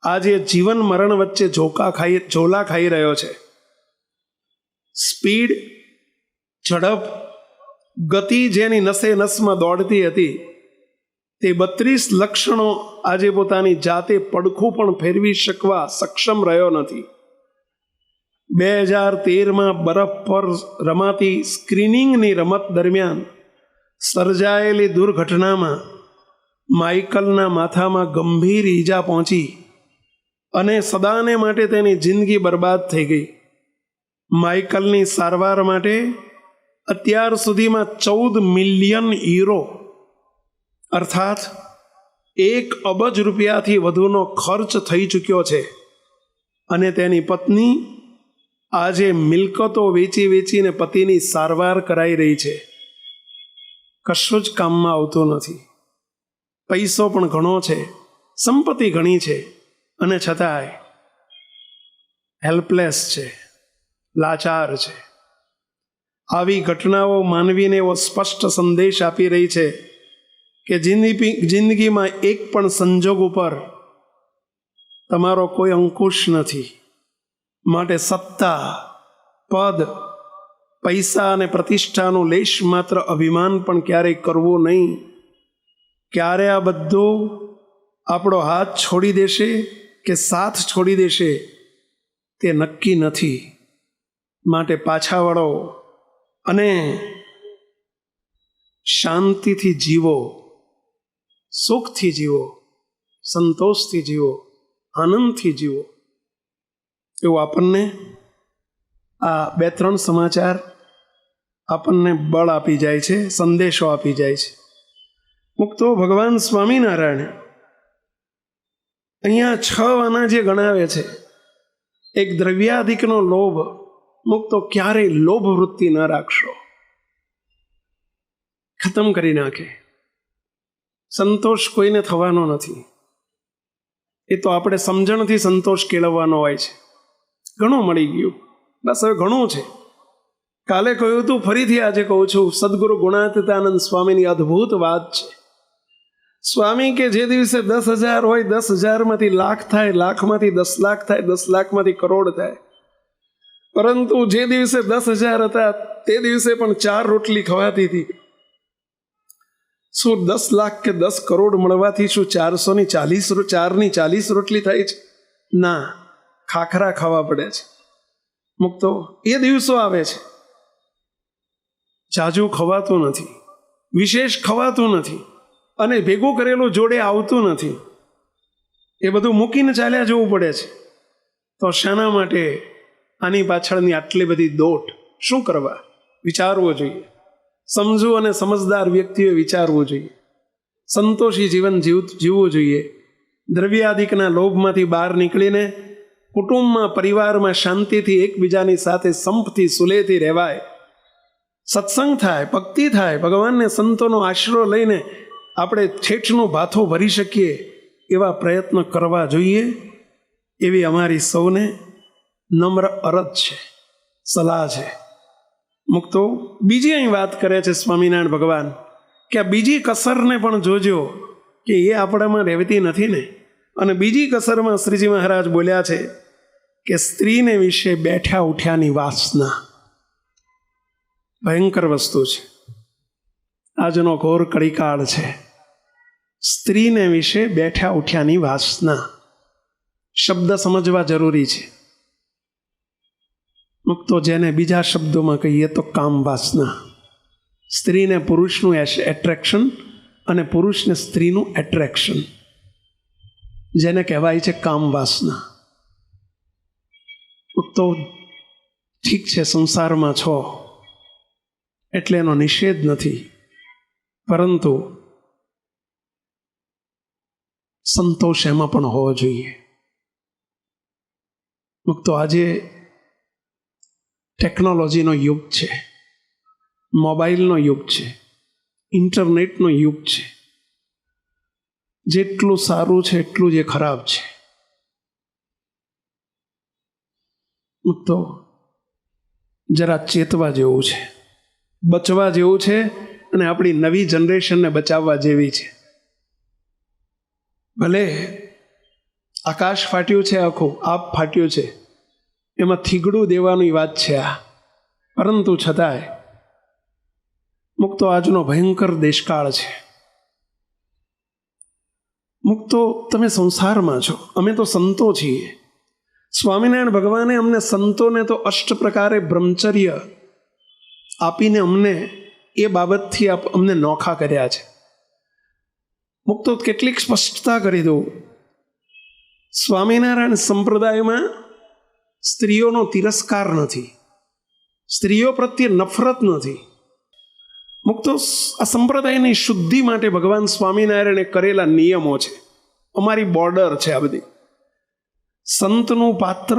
આજે જીવન મરણ વચ્ચે ઝોલા ખાઈ રહ્યો છે. સ્પીડ, ઝડપ, ગતિ જેની નસે નસમાં દોડતી હતી, તે 32 લક્ષણો આજે પોતાની જાતે પડખું પણ ફેરવી શકવા સક્ષમ રહ્યો નથી. 2013માં બરફ પર રમાતી સ્ક્રીનિંગની રમત દરમિયાન સર્જાયેલી દુર્ઘટનામાં માઇકલના માથામાં ગંભીર ઈજા પહોંચી અને સદાને માટે તેની જિંદગી બરબાદ થઈ ગઈ. માઇકલની સારવાર માટે અત્યાર સુધીમાં 14 મિલિયન યુરો અર્થાત 1 અબજ રૂપિયાથી વધુનો ખર્ચ થઈ ચૂક્યો છે. અને તેની પત્ની આજે મિલકતો વેચી વેચીને પતિની સારવાર કરાઈ રહી છે. કશું જ કામમાં આવતું નથી. પૈસો પણ ઘણો છે, સંપત્તિ ઘણી છે, અને છતાંય હેલ્પલેસ છે, લાચાર છે. આવી ઘટનાઓ માનવીને એવો સ્પષ્ટ સંદેશ આપી રહી છે કે જિંદગીમાં એક પણ સંજોગ ઉપર તમારો કોઈ અંકુશ નથી. માટે સત્તા, પદ, પૈસા અને પ્રતિષ્ઠાનું લેશ માત્ર અભિમાન પણ ક્યારેય કરવું નહીં. ક્યારે આ બધું આપણો હાથ છોડી દેશે કે સાથ છોડી દેશે તે નક્કી નથી. માટે પાછા વળો અને શાંતિથી જીવો, સુખથી જીવો, સંતોષથી જીવો, આનંદથી જીવો. એવું આપણને આ 2-3 સમાચાર આપણને બળ આપી જાય છે, સંદેશો આપી જાય છે. મુક્તો ભગવાન સ્વામિનારાયણ અહીંયા 6 આના જે ગણાવે છે, એક દ્રવ્યાધિકનો લોભ. મુક્તો ક્યારેય લોભ વૃત્તિ ન રાખશો, ખતમ કરી નાખે. સંતોષ કોઈને થવાનો નથી. એ તો આપણે સમજણથી સંતોષ કેળવવાનો હોય છે. ઘણું મળી ગયું, બસ હવે ઘણું છે. કાલે કહ્યું હતું, ફરીથી આજે કહું છું, સદગુરુ ગુણાતીતાનંદ સ્વામીની અદ્ભુત વાત છે. સ્વામી કે જે દિવસે 10,000 હોય, 10,000માંથી લાખ થાય, લાખમાંથી 10 લાખ થાય, 10 લાખમાંથી કરોડ થાય. પરંતુ જે દિવસે 10,000 હતા તે દિવસે પણ 4 રોટલી ખવાતી હતી. શું 10 લાખ કે 10 કરોડ મળવાથી શું 440 રોટલી થાય છે? ના, ખાખરા ખાવા પડે છે. મુક્તો એ દિવસો આવે છે. જાજુ ખવાતું નથી, વિશેષ ખવાતું નથી, અને ભેગું કરેલું જોડે આવતું નથી. એ બધું મૂકીને ચાલ્યા જવું પડે છે. તો શાના માટે આની પાછળની આટલી બધી દોટ? શું કરવા? વિચારવું જોઈએ. સમજુ અને સમજદાર વ્યક્તિઓએ વિચારવું જોઈએ. સંતોષી જીવન જીવવું જોઈએ. દ્રવ્યાધિકના લોભમાંથી બહાર નીકળીને કુટુંબમાં, પરિવારમાં શાંતિથી એકબીજાની સાથે સંપથી સુલેથી રહેવાય. સત્સંગ થાય, ભક્તિ થાય, ભગવાનને સંતોનો આશરો લઈને આપણે ઠેઠનું ભાથું ભરી શકીએ એવા પ્રયત્ન કરવા જોઈએ. એવી અમારી સૌને નમ્ર અરજ છે, સલાહ છે. મુક્તો બીજી અહીં વાત કરે છે સ્વામિનારાયણ ભગવાન કે આ બીજી કસરને પણ જોજો કે એ આપણામાં રહેતી નથી ને. અને બીજી કસરમાં શ્રીજી મહારાજ બોલ્યા છે કે સ્ત્રીને વિશે બેઠા ઉઠ્યાની વાસના ભયંકર વસ્તુ છે. આજનો ઘોર કળીકાળ છે. સ્ત્રીને વિશે બેઠા ઉઠ્યાની વાસના શબ્દ સમજવા જરૂરી છે. મુક્તો જેને બીજા શબ્દોમાં કહીએ તો કામ વાસના. સ્ત્રીને પુરુષનું એટ્રેક્શન અને પુરુષને સ્ત્રીનું એટ્રેક્શન, જેને કહેવાય છે કામ વાસના. મુક્તો ઠીક છે, સંસારમાં છો એટલે એનો નિષેધ નથી, પરંતુ સંતોષ એમાં પણ હોવો જોઈએ. મુક્તો આજે ટેકનોલોજીનો યુગ છે, મોબાઈલનો યુગ છે, ઇન્ટરનેટનો યુગ છે. જેટલું સારું છે એટલું જ એ ખરાબ છે. તો જરા ચેતવા જેવું છે, બચવા જેવું છે, અને આપણી નવી જનરેશનને બચાવવા જેવી છે. ભલે આકાશ ફાટ્યું છે, આખું આપ ફાટ્યું છે, એમાં થીગડું દેવાની વાત છે આ. પરંતુ છતાંય મુક્તો આજનો ભયંકર દેશકાળ છે. મુક્તો તમે સંસારમાં છો, અમે તો સંતો છીએ. સ્વામિનારાયણ ભગવાને અમને સંતોને તો અષ્ટ પ્રકારે બ્રહ્મચર્ય આપીને અમને એ બાબતથી અમને નોખા કર્યા છે. મુક્તો કેટલીક સ્પષ્ટતા કરી દઉં. સ્વામિનારાયણ સંપ્રદાયમાં સ્ત્રીઓનો તિરસ્કાર નથી, સ્ત્રીઓ પ્રત્યે નફરત નથી. મુક્તો આ સંપ્રદાયની શુદ્ધિ માટે ભગવાન સ્વામિનારાયણે કરેલા નિયમો છે, અમારી બોર્ડર છે આ બધી. સંતનું પાત્ર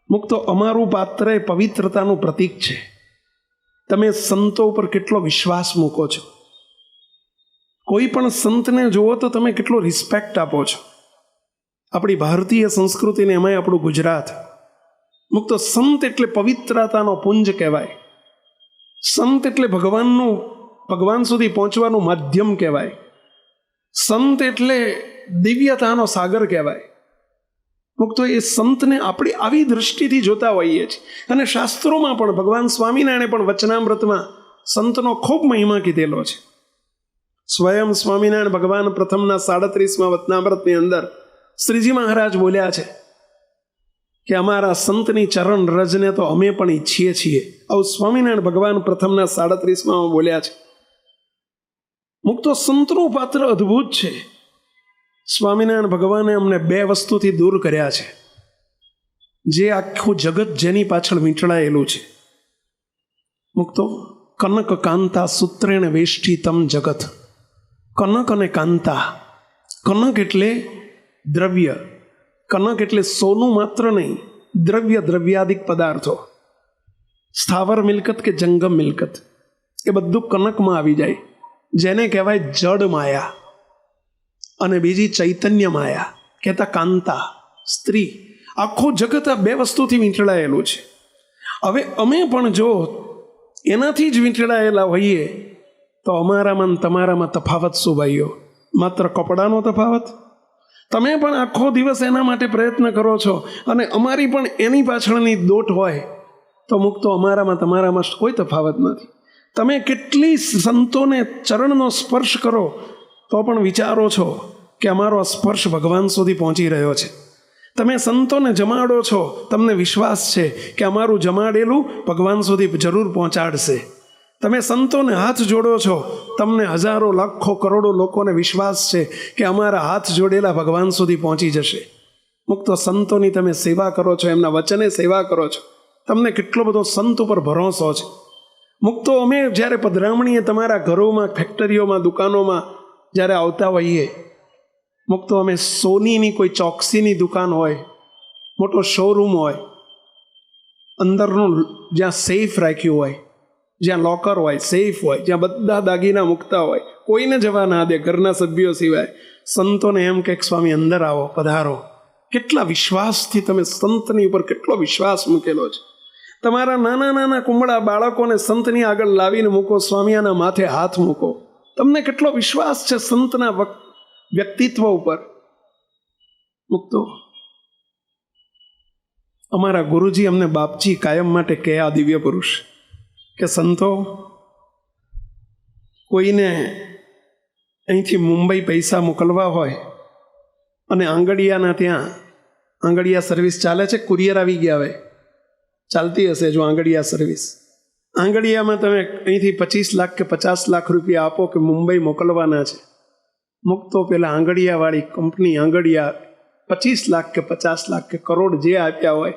મુક્તો અમારું પાત્ર એ પવિત્રતાનું પ્રતીક છે. તમે સંતો ઉપર કેટલો વિશ્વાસ મૂકો છો, કોઈ પણ સંતને જુઓ તો તમે કેટલો રિસ્પેક્ટ આપો છો. આપણી ભારતીય સંસ્કૃતિને એમાંય આપણું ગુજરાત, મુક્તો સંત એટલે પવિત્રતાનો પુંજ કહેવાય. સંત એટલે ભગવાન સુધી પહોંચવાનું માધ્યમ કહેવાય. સંત એટલે દિવ્યતાનો સાગર કહેવાય. મુક્તો એ સંતને આપણે આવી દૃષ્ટિથી જોતા હોઈએ છીએ. અને શાસ્ત્રોમાં પણ ભગવાન સ્વામિનારાયણે પણ વચનામૃતમાં સંતનો ખૂબ મહિમા કીધેલો છે. સ્વયં સ્વામિનારાયણ ભગવાન પ્રથમના 37મા વચનામૃતની અંદર શ્રીજી મહારાજ બોલ્યા છે કે અમારા સંતની ચરણ રજને તો અમે પણ ઈચ્છીએ છીએ. આવું સ્વામિનારાયણ ભગવાન પ્રથમના 37માં બોલ્યા છે. મુક્તો સંતનું પાત્ર અદ્ભુત છે. સ્વામિનારાયણ ભગવાને અમને 2 વસ્તુથી દૂર કર્યા છે, જે આખું જગત જેની પાછળ વીંટળાયેલું છે. મુક્તો કનક કાંતા સૂત્રેણ વેષ્ટિતમ જગત. કનક અને કાંતા. કનક એટલે દ્રવ્ય, કનક એટલે સોનું માત્ર નહીં, દ્રવ્યાદિક પદાર્થો, સ્થાવર મિલકત કે જંગમ મિલકત, એ બધું કનકમાં આવી જાય, જેને કહેવાય જડ માયા. અને બીજી ચૈતન્ય માયા, કહેતા કાંતા, સ્ત્રી. આખું જગત આ 2 વસ્તુથી વીંટળાયેલું છે. હવે અમે પણ જો એનાથી જ વીંટળાયેલા હોઈએ તો અમારામાં તમારામાં તફાવત શું ભાઈઓ? માત્ર કપડાનો તફાવત? તમે પણ આખો દિવસ એના માટે પ્રયત્ન કરો છો અને અમારી પણ એની પાછળની દોટ હોય તો મુક્તો અમારામાં તમારામાં કોઈ તફાવત નથી. તમે કેટલી સંતોને ચરણનો સ્પર્શ કરો તો પણ વિચારો છો કે અમારો સ્પર્શ ભગવાન સુધી પહોંચી રહ્યો છે. તમે સંતોને જમાડો છો, તમને વિશ્વાસ છે કે અમારું જમાડેલું ભગવાન સુધી જરૂર પહોંચાડશે. તમે સંતોને હાથ જોડો છો, તમને હજારો લાખો કરોડો લોકોને વિશ્વાસ છે કે અમારા હાથ જોડેલા ભગવાન સુધી પહોંચી જશે. મુક્તો સંતોની તમે સેવા કરો છો, એમના વચને સેવા કરો છો, તમને કેટલો બધો સંત ઉપર ભરોસો છે. મુક્તો અમે જ્યારે પધરામણીએ તમારા ઘરોમાં, ફેક્ટરીઓમાં, દુકાનોમાં જ્યારે આવતા હોઈએ, મુક્તો અમે સોનીની કોઈ ચોકસીની દુકાન હોય, મોટો શોરૂમ હોય, અંદરનું જ્યાં સેફ રાખ્યું હોય, જ્યાં લોકર હોય, સેફ હોય, જ્યાં બધા દાગીના મૂકતા હોય, કોઈને જવા ના દે ઘરના સભ્યો સિવાય, સંતોને એમ કે સ્વામી અંદર આવો, પધારો. કેટલા વિશ્વાસથી તમે સંતની ઉપર કેટલો વિશ્વાસ મૂકેલો છે. તમારા નાના નાના કુંબળા બાળકોને સંતની આગળ લાવીને મૂકો, સ્વામિયાના માથે હાથ મૂકો. તમને કેટલો વિશ્વાસ છે સંતના વ્યક્તિત્વ ઉપર. મુક્તો અમારા ગુરુજી અમને બાપજી કાયમ માટે કહે, આ દિવ્ય પુરુષ, કે સંતો કોઈને અહીંથી મુંબઈ પૈસા મોકલવા હોય અને આંગડિયાના ત્યાં, આંગડિયા સર્વિસ ચાલે છે, કુરિયર આવી ગયા હવે, ચાલતી હશે જો આંગડિયા સર્વિસ. આંગડિયામાં તમે અહીંથી 25 લાખ કે 50 લાખ રૂપિયા આપો કે મુંબઈ મોકલવાના છે. મુક્તો પેલા આંગડિયાવાળી કંપની આંગડિયા 25 લાખ કે 50 લાખ કે કરોડ જે આપ્યા હોય,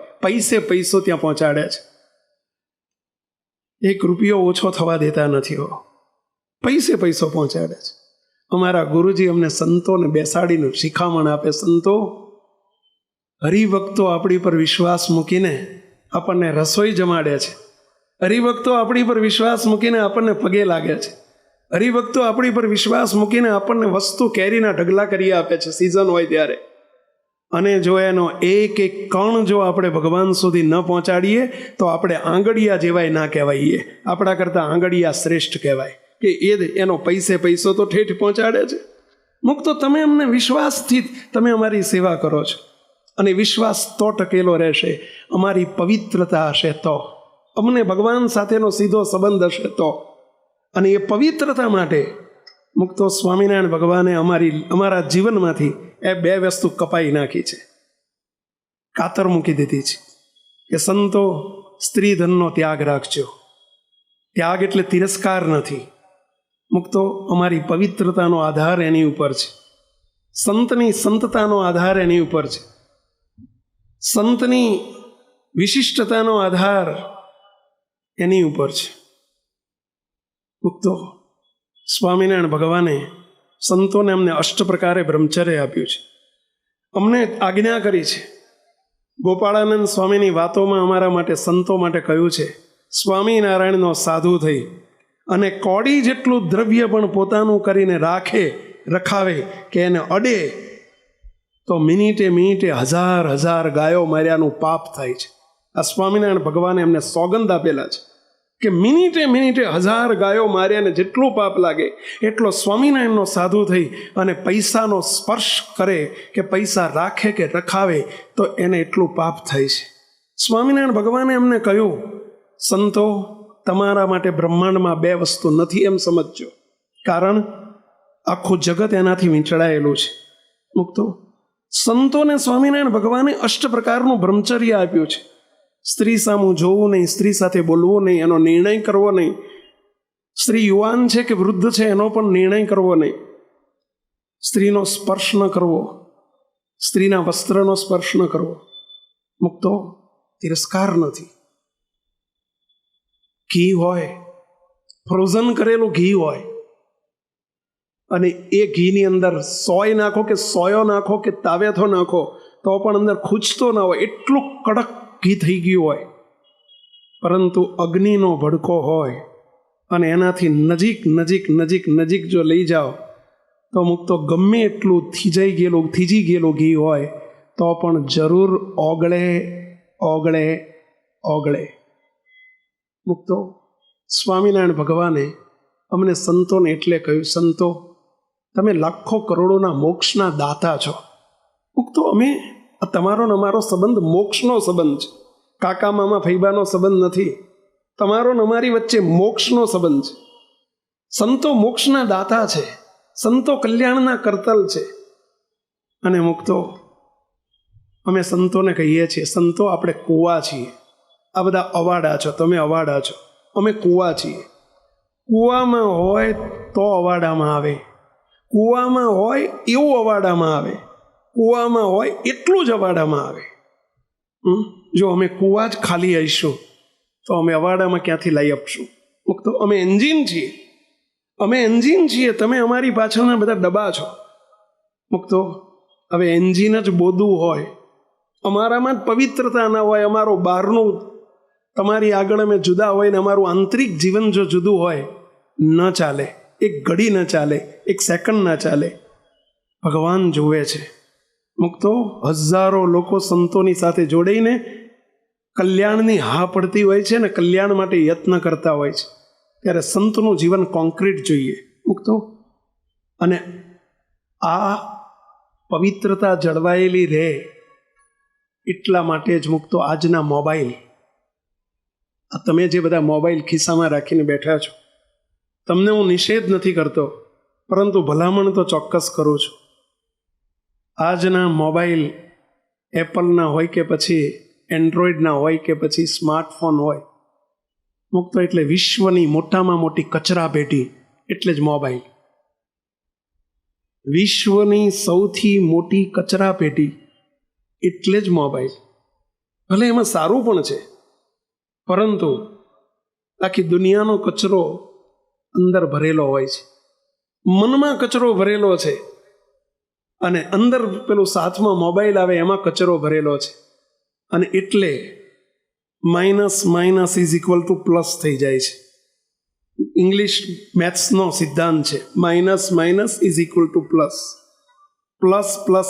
પૈસો ત્યાં પહોંચાડે છે. 1 રૂપિયો ઓછો થવા દેતા નથી હો, પૈસો પહોંચાડે છે. અમારા ગુરુજી અમને સંતોને બેસાડીને શિખામણ આપે, સંતો હરિભક્તો આપણી પર વિશ્વાસ મૂકીને આપણને રસોઈ જમાડે છે. હરિભક્તો આપણી પર વિશ્વાસ મૂકીને આપણને પગે લાગે છે. હરિભક્તો આપણી પર વિશ્વાસ મૂકીને આપણને વસ્તુ કેરીના ઢગલા કરી આપે છે સિઝન હોય ત્યારે. અને જો એનો એક કણ જો આપણે ભગવાન સુધી ન પહોંચાડીએ તો આપણે આંગડિયા જેવાય ના કહેવાઈએ, આપણા કરતાં આંગડિયા શ્રેષ્ઠ કહેવાય, કે એનો પૈસો તો ઠેઠ પહોંચાડે છે. મુક્તો તમે અમને વિશ્વાસથી તમે અમારી સેવા કરો છો, અને વિશ્વાસ તો ટકેલો રહેશે. અમારી પવિત્રતા હશે તો, અમને ભગવાન સાથેનો સીધો સંબંધ હશે તો. અને એ પવિત્રતા માટે મુક્તો સ્વામિનારાયણ ભગવાને અમારા જીવનમાંથી એ 2 વસ્તુ કપાઈ નાખી છે, કાતર મૂકી દીધી છે, કે સંતો સ્ત્રી ધનનો ત્યાગ રાખજો. ત્યાગ એટલે તિરસ્કાર નથી. મુક્તો અમારી પવિત્રતાનો આધાર એની ઉપર છે. સંતની સંતતાનો આધાર એની ઉપર છે. સંતની વિશિષ્ટતાનો આધાર એની ઉપર છે. મુક્તો સ્વામિનારાયણ ભગવાને સંતોને અમને અષ્ટ પ્રકારે બ્રહ્મચર્ય આપ્યું છે, અમને આજ્ઞા કરી છે. ગોપાળાનંદ સ્વામીની વાતોમાં અમારા માટે સંતો માટે કહ્યું છે, સ્વામિનારાયણનો સાધુ થઈ અને કોડી જેટલું દ્રવ્ય પણ પોતાનું કરીને રખાવે કે એને અડે તો મિનિટે 1000 ગાયો માર્યાનું પાપ થાય છે. આ સ્વામિનારાયણ ભગવાને એમને સોગંદ આપેલા છે કે મિનિટે 1000 ગાયો માર્યાને જેટલું પાપ લાગે એટલો સ્વામિનારાયણનો સાધુ થઈ અને પૈસાનો સ્પર્શ કરે કે પૈસા રાખે કે રખાવે તો એને એટલું પાપ થાય છે. સ્વામિનારાયણ ભગવાને એમને કહ્યું, સંતો તમારા માટે બ્રહ્માંડમાં 2 વસ્તુ નથી એમ સમજજો, કારણ આખું જગત એનાથી વીંટળાયેલું છે. મુક્તો સંતોને સ્વામિનારાયણ ભગવાને અષ્ટ પ્રકારનું બ્રહ્મચર્ય આપ્યું છે. સ્ત્રી સામું જોવું નહીં, સ્ત્રી સાથે બોલવું નહીં, એનો નિર્ણય કરવો નહીં. સ્ત્રી યુવાન છે કે વૃદ્ધ છે એનો પણ નિર્ણય કરવો નહીં. સ્ત્રીનો સ્પર્શ ન કરવો, સ્ત્રીના વસ્ત્રનો સ્પર્શ ન કરવો. મુક્તો તિરસ્કાર નથી. ઘી હોય, ફ્રોઝન કરેલું ઘી હોય અને એ ઘીની અંદર સોય નાખો કે સોયો નાખો કે તાવેથો નાખો તો પણ અંદર ખૂંચતો ના હોય, એટલું કડક ઘી થઈ ગયું હોય. પરંતુ અગ્નિનો ભડકો હોય અને એનાથી નજીક જો લઈ જાઓ તો મુક્તો ગમે એટલું થીજી ગયેલું ઘી હોય તો પણ જરૂર ઓગળે. મુક્તો સ્વામિનારાયણ ભગવાને અમને સંતોને એટલે કહ્યું, સંતો તમે લાખો કરોડોના મોક્ષના દાતા છો. મુક્તો અમે તમારો ને અમારો સંબંધ મોક્ષનો સંબંધ છે, કાકા મામા ફૈબાનો સંબંધ નથી. તમારો ને અમારી વચ્ચે મોક્ષનો સંબંધ છે. સંતો મોક્ષના દાતા છે, સંતો કલ્યાણના કરતલ છે. અને મુક્તો અમે સંતોને કહીએ છીએ, સંતો આપણે કૂવા છીએ. આ બધા અવાડા છો, તમે અવાડા છો, અમે કૂવા છીએ. કૂવામાં હોય તો અવાડામાં આવે, કૂવામાં હોય એવું અવાડામાં આવે, કૂવામાં હોય એટલું જ અવાડામાં આવે. જો અમે કૂવા જ ખાલી આવીશું તો અમે અવાડામાં ક્યાંથી લઈ આપશું? મુક્તો અમે એન્જિન છીએ, તમે અમારી પાછળના બધા ડબ્બા છો. મુક્તો હવે એન્જિન જ બોદું હોય, અમારામાં જ પવિત્રતા ના હોય, અમારો બહારનું તમારી આગળ અમે જુદા હોય ને અમારું આંતરિક જીવન જો જુદું હોય, ન ચાલે. એક ઘડી ન ચાલે, એક સેકન્ડ ના ચાલે. ભગવાન જુએ છે. મુક્તો હજારો લોકો સંતોની સાથે જોડાઈને કલ્યાણની હા પડતી હોય છે ને કલ્યાણ માટે યત્ન કરતા હોય છે. ત્યારે સંતનું જીવન કોન્ક્રીટ જોઈએ. મુક્તો અને આ પવિત્રતા જળવાયેલી રહે એટલા માટે જ મુક્તો આજના મોબાઈલ, આ તમે જે બધા મોબાઈલ ખિસ્સામાં રાખીને બેઠા છો, તમને હું નિષેધ નથી કરતો, પરંતુ ભલામણ તો ચોક્કસ કરું છું. આજના મોબાઈલ એપલના હોય કે પછી એન્ડ્રોઈડના હોય કે પછી સ્માર્ટફોન હોય, મુક્તો એટલે વિશ્વની મોટામાં મોટી કચરા પેટી એટલે જ મોબાઈલ. વિશ્વની સૌથી મોટી કચરા પેટી એટલે જ મોબાઈલ. ભલે એમાં સારું પણ છે, પરંતુ આખી દુનિયાનો કચરો અંદર ભરેલો હોય છે. મનમાં કચરો ભરેલો છે અને અંદર પેલું સાથમાં મોબાઈલ આવે એમાં કચરો ભરેલો છે. અને એટલે minus is equal to plus થઈ જાય છે. ઇંગ્લિશ મેથ્સનો સિદ્ધાંત છે, minus is equal to plus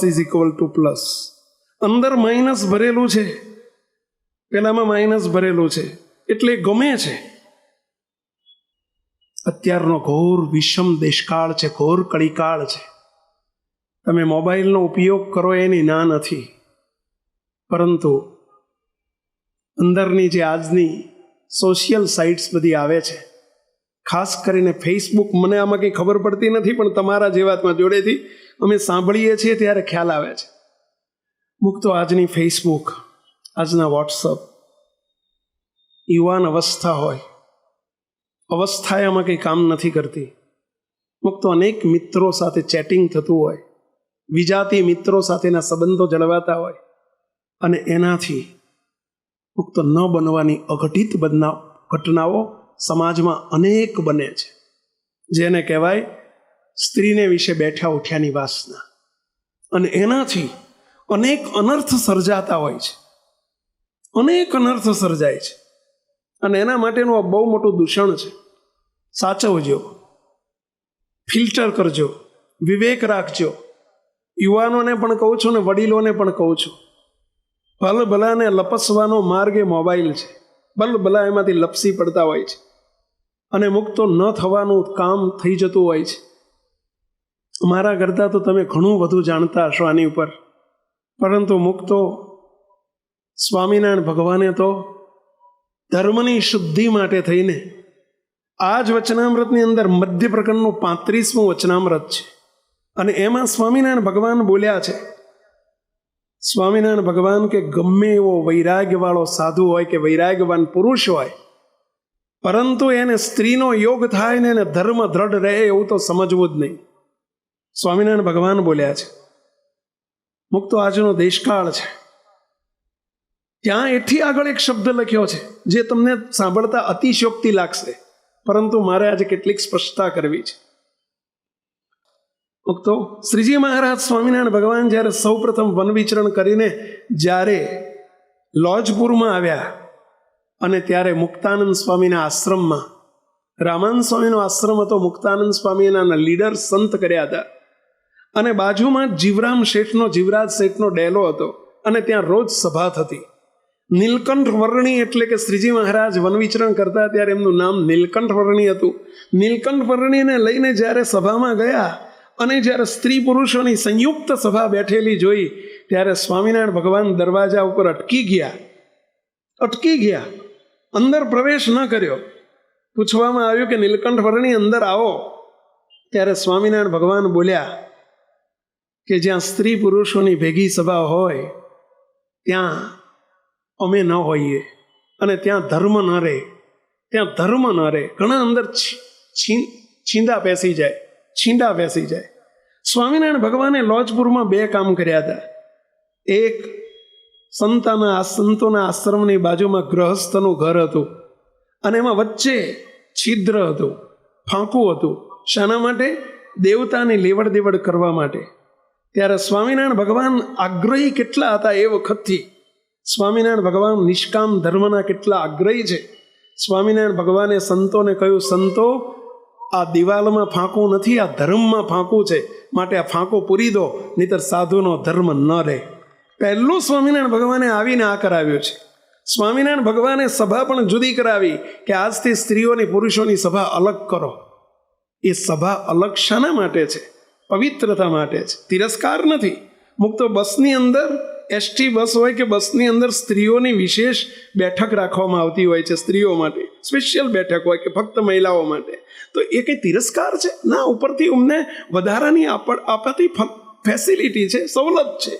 is equal to plus. અંદર માઇનસ ભરેલું છે, પેલામાં માઇનસ ભરેલું છે, એટલે ગમે છે. અત્યારનો ઘોર વિષમ દેશકાળ છે, ઘોર કળીકાળ છે. તમે મોબાઈલનો ઉપયોગ કરો એની ના નથી, પરંતુ અંદરની જે આજની સોશિયલ સાઇટ્સ બધી આવે છે, ખાસ કરીને ફેસબુક, મને આમાં કંઈ ખબર પડતી નથી, પણ તમારા જેવા જોડેથી અમે સાંભળીએ છીએ ત્યારે ખ્યાલ આવે છે. મુક્તો આજની ફેસબુક, આજના વોટ્સઅપ, યુવાન અવસ્થા હોય, અવસ્થા એમાં કંઈ કામ નથી કરતી. મુક્તો અનેક મિત્રો સાથે ચેટિંગ થતું હોય, વિજાતિ મિત્રો સાથેના સંબંધો જળવાતા હોય અને એનાથી મુક્ત ન બનવાની અઘટિત ઘટનાઓ સમાજમાં અનેક બને છે, જેને કહેવાય સ્ત્રીને વિશે બેઠા ઉઠ્યાની વાસના. અને એનાથી અનેક અનર્થ સર્જાતા હોય છે, અનેક અનર્થ સર્જાય છે. અને એના માટેનું આ બહુ મોટું દૂષણ છે. સાચવજો, ફિલ્ટર કરજો, વિવેક રાખજો. યુવાનોને પણ કહું છું ને વડીલોને પણ કહું છું, ભલભલાને લપસવાનો માર્ગ એ મોબાઈલ છે. ભલભલા એમાંથી લપસી પડતા હોય છે અને મુક્તો ન થવાનું કામ થઈ જતું હોય છે. મારા કરતાં તો તમે ઘણું વધુ જાણતા હશો આની ઉપર, પરંતુ મુક્તો સ્વામિનારાયણ ભગવાને તો ધર્મની શુદ્ધિ માટે થઈને આ જ વચનામૃતની અંદર મધ્ય પ્રકરણનું 35મું વચનામૃત છે. અને એમાં સ્વામિનારાયણ ભગવાન બોલ્યા છે, સ્વામિનારાયણ ભગવાન કે ગમે એવો વૈરાગ્યવાળો સાધુ હોય કે વૈરાગ્યવાન પુરુષ હોય, પરંતુ એને સ્ત્રીનો યોગ થાય ને એને ધર્મ દ્રઢ રહે એવું તો સમજવું જ નહીં. સ્વામિનારાયણ ભગવાન બોલ્યા છે. મુક્તો આજનો દેશકાળ છે, ત્યાં એથી આગળ એક શબ્દ લખ્યો છે જે તમને સાંભળતા અતિશયોક્તિ લાગશે, પરંતુ મારે આજે કેટલીક સ્પષ્ટતા કરવી છે. મુક્તો શ્રીજી મહારાજ સ્વામિનારાયણ ભગવાન જ્યારે સૌ પ્રથમ વન વિચરણ કરીને જ્યારે લોજપુરમાં આવ્યા અને ત્યારે મુક્તાનંદ સ્વામીના આશ્રમમાં, રામાનંદ સ્વામીનો આશ્રમ હતો, મુક્તાનંદ સ્વામી એના લીડર સંત કર્યા હતા, અને બાજુમાં જીવરાજ શેઠનો ડેલો હતો અને ત્યાં રોજ સભા થતી. નીલકંઠ વર્ણી એટલે કે શ્રીજી મહારાજ વનવિચરણ કરતા ત્યારે એમનું નામ નીલકંઠ વર્ણી હતું. નીલકંઠ વર્ણીને લઈને જ્યારે સભામાં ગયા અને જ્યારે સ્ત્રી પુરુષોની સંયુક્ત સભા બેઠેલી જોઈ ત્યારે સ્વામિનારાયણ ભગવાન દરવાજા ઉપર અટકી ગયા, અંદર પ્રવેશ ન કર્યો. પૂછવામાં આવ્યું કે નીલકંઠ વર્ણી અંદર આવો. ત્યારે સ્વામિનારાયણ ભગવાન બોલ્યા કે જ્યાં સ્ત્રી પુરુષોની ભેગી સભા હોય ત્યાં અમે ન હોઈએ અને ત્યાં ધર્મ ન રહે. ઘણા અંદર છીંડા બેસી જાય. સ્વામિનારાયણ ભગવાને લોજપુરમાં 2 કામ કર્યા હતા. એક, સંતોના આશ્રમની બાજુમાં ગૃહસ્થનું ઘર હતું અને એમાં વચ્ચે છિદ્ર હતું, ફાંકું હતું. શાના માટે? દેવતાની લેવડ દેવડ કરવા માટે. ત્યારે સ્વામિનારાયણ ભગવાન આગ્રહી કેટલા હતા એ વખતથી. સ્વામિનારાયણ ભગવાન નિષ્કામ ધર્મના કેટલા આગ્રહી છે. સ્વામિનારાયણ ભગવાને સંતોને કહ્યું, સંતો આ દિવાલમાં ફાંકું નથી, આ ધર્મમાં ફાંકું છે, માટે આ ફાંકો પૂરી દો, નહીતર સાધુનો ધર્મ ન રહે. પહેલું સ્વામિનારાયણ ભગવાને આવીને આ કરાવ્યું છે. સ્વામિનારાયણ ભગવાને સભા પણ જુદી કરાવી કે આજથી સ્ત્રીઓની પુરુષોની સભા અલગ કરો. એ સભા અલગ શાના માટે છે? પવિત્રતા માટે છે, તિરસ્કાર નથી. મુક્તો બસની અંદર, એસટી બસ હોય કે બસની અંદર સ્ત્રીઓની વિશેષ બેઠક રાખવામાં આવતી હોય છે, સ્ત્રીઓ માટે સ્પેશિયલ બેઠક હોય કે ફક્ત મહિલાઓ માટે. તો એ કંઈ તિરસ્કાર છે? ના, ઉપરથી અમને વધારાની આપતી ફેસિલિટી છે, સવલત છે.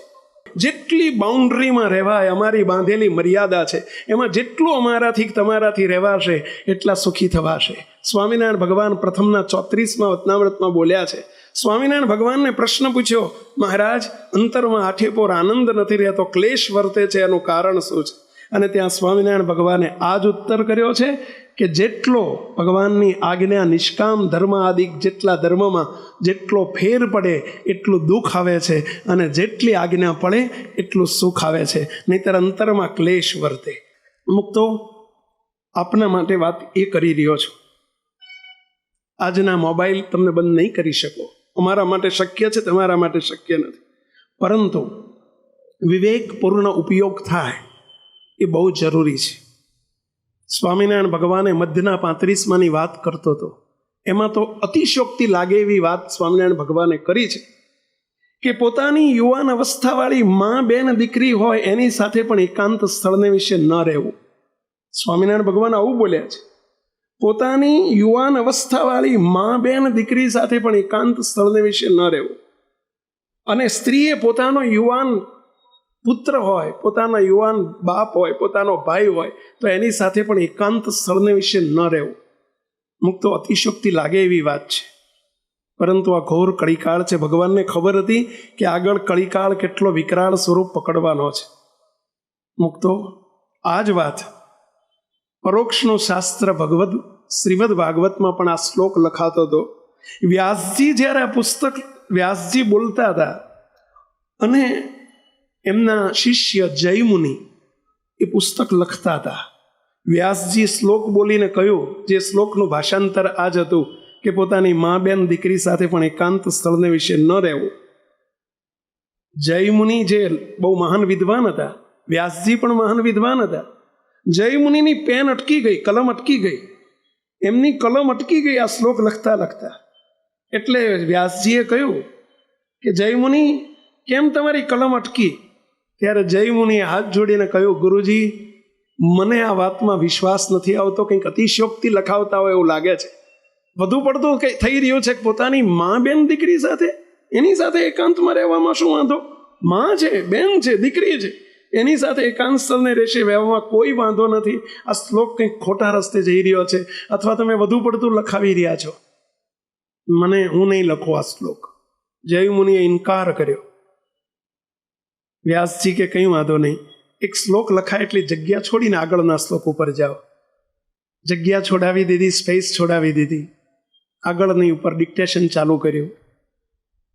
જેટલી બાઉન્ડ્રીમાં રહેવાય, અમારી બાંધેલી મર્યાદા છે, એમાં જેટલું અમારાથી તમારાથી રહેવાશે એટલા સુખી થવાશે. સ્વામિનારાયણ ભગવાન પ્રથમના 34મા વચનામૃતમાં બોલ્યા છે. સ્વામિનારાયણ ભગવાનને પ્રશ્ન પૂછ્યો, મહારાજ અંતરમાં આઠેપોર આનંદ નથી રહેતો, ક્લેશ વર્તે છે, એનું કારણ શું છે? અને ત્યાં સ્વામિનારાયણ ભગવાને આ જ ઉત્તર કર્યો છે કે જેટલો ભગવાનની આજ્ઞા નિષ્કામ ધર્મ આદિ જેટલા ધર્મમાં જેટલો ફેર પડે એટલું દુઃખ આવે છે અને જેટલી આજ્ઞા પડે એટલું સુખ આવે છે, નહીંતર અંતરમાં ક્લેશ વર્તે. મુક્તો આપના માટે વાત એ કરી રહ્યો છું, આજના મોબાઈલ તમને બંધ નહીં કરી શકો. અમારા માટે શક્ય છે, તમારા માટે શક્ય નથી, પરંતુ વિવેકપૂર્ણ ઉપયોગ થાય એ બહુ જરૂરી છે. સ્વામિનારાયણ ભગવાને મધ્યના 35માની વાત કરતો હતો, એમાં તો અતિશયોક્તિ લાગે એવી વાત સ્વામિનારાયણ ભગવાને કરી છે કે પોતાની યુવાન અવસ્થાવાળી મા બેન દીકરી હોય એની સાથે પણ એકાંત સ્થળને વિશે ન રહેવું. સ્વામિનારાયણ ભગવાન આવું બોલ્યા છે, પોતાની યુવાન અવસ્થાવાળી મા બેન દીકરી સાથે પણ એકાંત સ્થળને વિશે ન રહેવું. અને સ્ત્રીએ પોતાનો યુવાન પુત્ર હોય, પોતાના યુવાન બાપ હોય, પોતાનો ભાઈ હોય તો એની સાથે પણ એકાંત સ્થળને વિશે ન રહેવું. મુક્તો અતિશયોક્તિ લાગે એવી વાત છે, પરંતુ આ ઘોર કળીકાળ છે. ભગવાનને ખબર હતી કે આગળ કળીકાળ કેટલો વિકરાળ સ્વરૂપ પકડવાનો છે. મુક્તો આ જ વાત પરોક્ષનું શાસ્ત્ર ભગવદ શ્રીમદ ભાગવતમાં પણ આ શ્લોક લખાતો હતો. વ્યાસજી જ્યારે આ પુસ્તક વ્યાસજી બોલતા હતા અને એમના શિષ્ય જયમુનિ એ પુસ્તક લખતા હતા. વ્યાસજી શ્લોક બોલીને કહ્યું, જે શ્લોકનું ભાષાંતર આ જ હતું કે પોતાની મા બેન દીકરી સાથે પણ એકાંત સ્થળને વિશે ન રહેવું. જયમુનિ જે બહુ મહાન વિદ્વાન હતા, વ્યાસજી પણ મહાન વિદ્વાન હતા. જયમુનિની પેન અટકી ગઈ, કલમ અટકી ગઈ, એમની કલમ અટકી ગઈ આ શ્લોક લખતા લખતા. એટલે વ્યાસજીએ કહ્યું કે જયમુનિ કેમ તમારી કલમ અટકી? ત્યારે જયમુનિએ હાથ જોડીને કહ્યું, ગુરુજી મને આ વાતમાં વિશ્વાસ નથી આવતો, કંઈક અતિશયોક્તિ લખાવતા હોય એવું લાગે છે. વધુ પડતું કંઈ થઈ રહ્યું છે. પોતાની મા બેન દીકરી સાથે, એની સાથે એકાંતમાં રહેવામાં શું વાંધો? મા છે, બેન છે, દીકરી છે, એની સાથે એકાંત સ્થળને રહેશે, રહેવામાં કોઈ વાંધો નથી. આ શ્લોક કંઈક ખોટા રસ્તે જઈ રહ્યો છે, અથવા તમે વધુ પડતું લખાવી રહ્યા છો. હું નહીં લખું આ શ્લોક. જયમુનિએ ઇનકાર કર્યો. વ્યાસજી કે કંઈ વાંધો નહીં, એક શ્લોક લખાય એટલી જગ્યા છોડીને આગળના શ્લોક ઉપર જાઓ. જગ્યા છોડાવી દીધી, સ્પેસ છોડાવી દીધી. આગળની ઉપર ડિક્ટેશન ચાલુ કર્યું.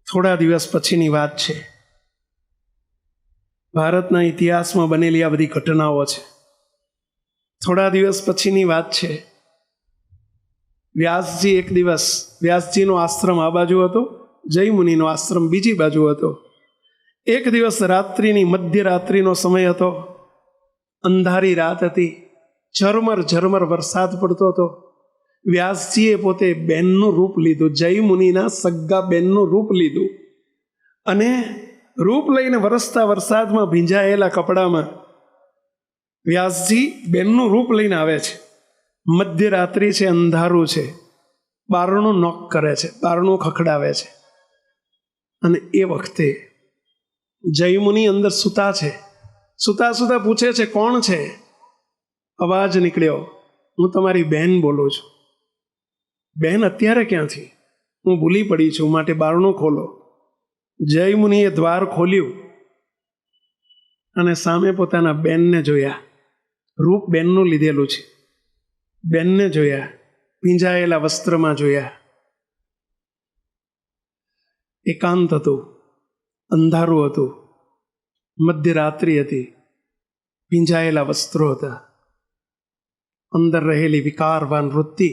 થોડા દિવસ પછીની વાત છે. ભારતના ઇતિહાસમાં બનેલી આ બધી ઘટનાઓ છે. થોડા દિવસ પછીની વાત છે. વ્યાસજી એક દિવસ, વ્યાસજીનો આશ્રમ આ બાજુ હતો, જયમુનિનો આશ્રમ બીજી બાજુ હતો. એક દિવસ રાત્રિની મધ્યરાત્રિનો સમય હતો. અંધારી રાત હતી. ઝરમર ઝરમર વરસાદ પડતો હતો. વ્યાસજીએ પોતે બેનનું રૂપ લીધું, જયમુનિના સગ્ગા બેનનું રૂપ લીધું, અને રૂપ લઈને વરસતા વરસાદમાં ભીંજાયેલા કપડામાં વ્યાસજી બેનનું રૂપ લઈને આવે છે. મધ્યરાત્રિ છે, અંધારું છે, બારણું નોક કરે છે, બારણું ખખડાવે છે. અને એ વખતે જયમુનિ અંદર સૂતા છે. સૂતા સૂતા પૂછે છે, કોણ છે? અવાજ નીકળ્યો, હું તમારી બેન બોલું છું. બેન અત્યારે ક્યાંથી? હું ભૂલી પડી છું, માટે બારણું ખોલો. જયમુનિએ દ્વાર ખોલ્યું અને સામે પોતાના બેનને જોયા. રૂપ બેનનું લીધેલું છે. બેનને જોયા, ભીંજાયેલા વસ્ત્રમાં જોયા. એકાંત હતું, અંધારું હતું, મધ્યરાત્રિ હતી, ભીંજાયેલા વસ્ત્રો હતા. અંદર રહેલી વિકારવાન વૃત્તિ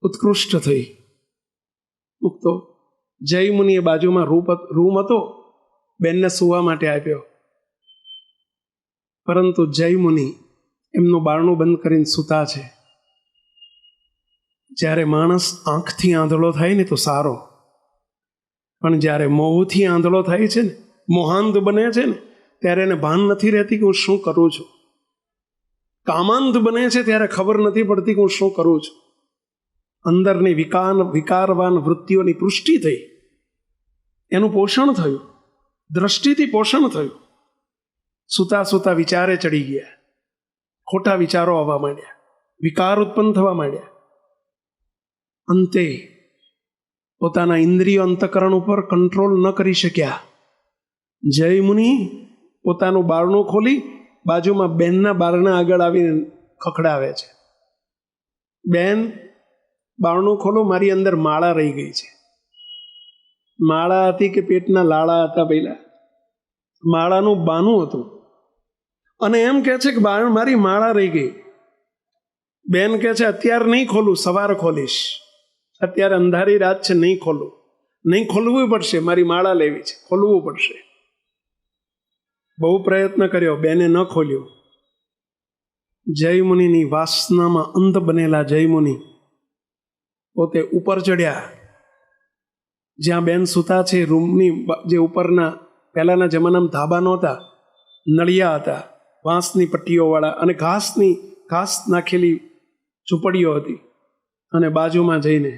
ઉત્કૃષ્ટ થઈ. મુક્તો જયમુનિએ બાજુમાં રૂમ હતો, બેનને સૂવા માટે આપ્યો. પરંતુ જયમુનિ એમનું બારણું બંધ કરીને સૂતા છે. જ્યારે માણસ આંખથી આંધળો થાય ને તો સારો, પણ જ્યારે મોહથી આંધળો થાય છે ને, મોહાંધ બને છે ને, ત્યારે એને ભાન નથી રહેતી કે હું શું કરું છું. કામાંધ બને છે ત્યારે ખબર નથી પડતી કે હું શું કરું છું. અંદરની વિકારવાન વૃત્તિઓની પુષ્ટિ થઈ, એનું પોષણ થયું, દ્રષ્ટિથી પોષણ થયું. સૂતા સૂતા વિચારે ચડી ગયા, ખોટા વિચારો આવવા માંડ્યા, વિકાર ઉત્પન્ન થવા માંડ્યા. અંતે પોતાના ઇન્દ્રિયો અંતકરણ ઉપર કંટ્રોલ ન કરી શક્યા. જયમુનિ પોતાનું બારણું ખોલી બાજુમાં બેનના બારણા આગળ આવીને ખખડાવે છે. બેન, બારણું ખોલો, મારી અંદર માળા રહી ગઈ છે. માળા હતી કે પેટના લાળા હતા? પહેલા માળાનું બાનું હતું, અને એમ કહે છે કે મારી માળા રહી ગઈ. બેન કહે છે, અત્યારે નહીં ખોલું, સવારે ખોલીશ. અત્યારે અંધારી રાત છે, નહીં ખોલું. નહીં ખોલવું પડશે, મારી માળા લેવી છે, ખોલવું પડશે. બહુ પ્રયત્ન કર્યો, બેને ન ખોલ્યું. જયમુનિની વાસનામાં અંધ બનેલા જયમુનિ પોતે ઉપર ચડ્યા. જ્યાં બેન સૂતા છે, રૂમની જે ઉપરના, પહેલાના જમાનામાં ધાબા નહોતા, નળિયા હતા, વાંસની પટ્ટીઓવાળા, અને ઘાસ નાખેલી ઝૂંપડીઓ હતી. અને બાજુમાં જઈને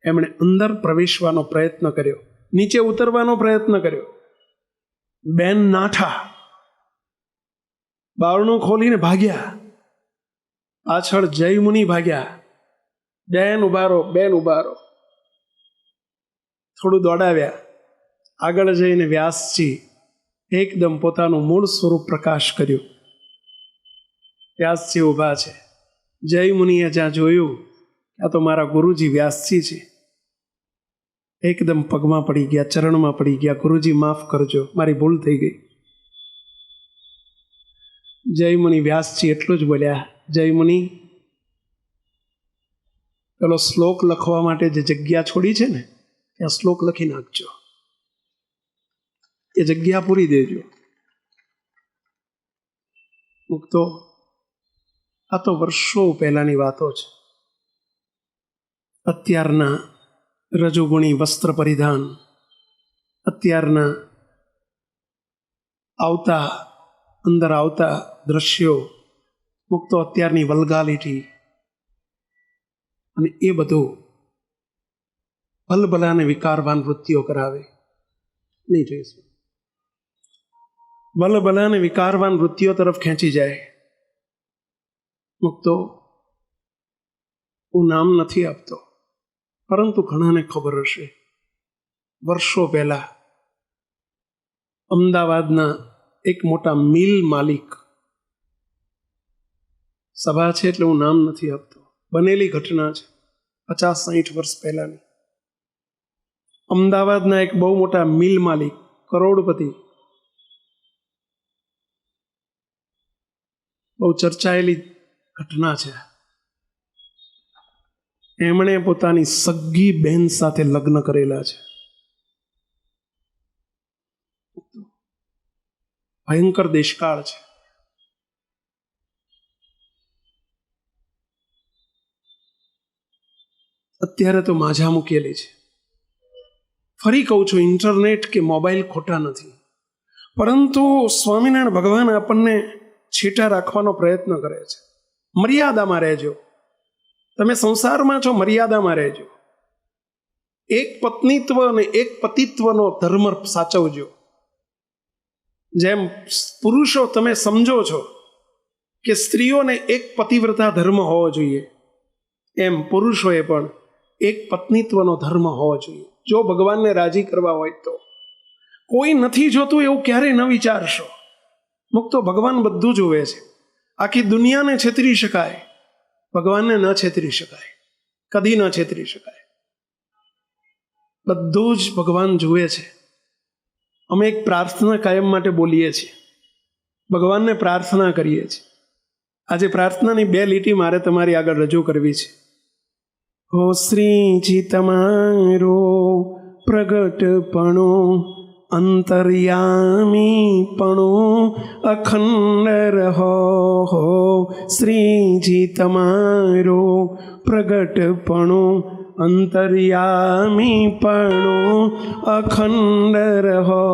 એમણે અંદર પ્રવેશવાનો પ્રયત્ન કર્યો, નીચે ઉતરવાનો પ્રયત્ન કર્યો. બેન નાઠા, બારણું ખોલીને ભાગ્યા. પાછળ જયમુનિ ભાગ્યા. બેન ઉભારો, બેન ઉભારો. થોડું દોડાવ્યા. આગળ જઈને વ્યાસજી એકદમ પોતાનું મૂળ સ્વરૂપ પ્રકાશ કર્યું. વ્યાસજી ઊભા છે. જય મુનિએ જ્યાં જોયું આ તો મારા ગુરુજી વ્યાસજી છે. એકદમ પગમાં પડી ગયા, ચરણમાં પડી ગયા. ગુરુજી માફ કરજો, મારી ભૂલ થઈ ગઈ. જય મુનિ વ્યાસજી એટલું જ બોલ્યા, જય મુનિ પેલો શ્લોક લખવા માટે જે જગ્યા છોડી છે ને ત્યાં શ્લોક લખી નાખજો, એ જગ્યા પૂરી દેજો. મુક્તો આ તો વર્ષો પહેલાની વાતો છે. અત્યારના રજોગુણી વસ્ત્ર પરિધાન, અત્યારના અંદર આવતા દ્રશ્યો, મુક્તો અત્યારની વલ્ગાલિટી અને એ બધું ભલભલાને વિકારવાન વૃત્તિઓ કરાવે નહીં. જોઈશું ભલભલાને વિકારવાન વૃત્તિઓ તરફ ખેંચી જાય. મુક્તો હું નામ નથી આપતો, પરંતુ ઘણાને ખબર હશે. વર્ષો પહેલા અમદાવાદના એક મોટા મિલ માલિક, સભા છે એટલે હું નામ નથી આપતો, બનેલી ઘટના છે 50-60 વર્ષ પહેલાની. અમદાવાદના એક બહુ મોટા મિલ માલિક, કરોડપતિ, બહુ ચર્ચાયેલી ઘટના છે. એમણે પોતાની સગી બહેન સાથે લગ્ન કરેલા છે. ભયંકર દેશકાળ છે. અત્યારે તો માઝા મૂકેલી છે. ફરી કહું છું, ઇન્ટરનેટ કે મોબાઈલ ખોટા નથી, પરંતુ સ્વામિનારાયણ ભગવાન આપણને છીટા રાખવાનો પ્રયત્ન કરે છે. મર્યાદામાં રહેજો. તમે સંસારમાં છો, મર્યાદામાં રહેજો. એક પત્નીત્વ અને એક પતિત્વનો ધર્મ સાચવજો. જેમ પુરુષો તમે સમજો છો કે સ્ત્રીઓને એક પતિવ્રતા ધર્મ હોવો જોઈએ, એમ પુરુષોએ પણ એક પત્નીત્વનો ધર્મ હોવો જોઈએ. જો ભગવાનને રાજી કરવા હોય તો. કોઈ નથી જોતું એવું ક્યારેય ન વિચારશો. મુક્તો ભગવાન બધું જોવે છે. આખી દુનિયાને છેતરી શકાય, ભગવાનને ન છેતરી શકાય, કદી ન છેતરી શકાય. બધું જ ભગવાન જુએ છે. અમે એક પ્રાર્થના કાયમ માટે બોલીએ છીએ, ભગવાનને પ્રાર્થના કરીએ છીએ. આજે પ્રાર્થનાની 2 લીટી મારે તમારી આગળ રજૂ કરવી છે. હો શ્રીજી તમારો પ્રગટપણો, અંતર્યામીપણો અખંડ રહો. હો શ્રીજી તમારો પ્રગટપણો, અંતર્યામીપણો અખંડ રહો.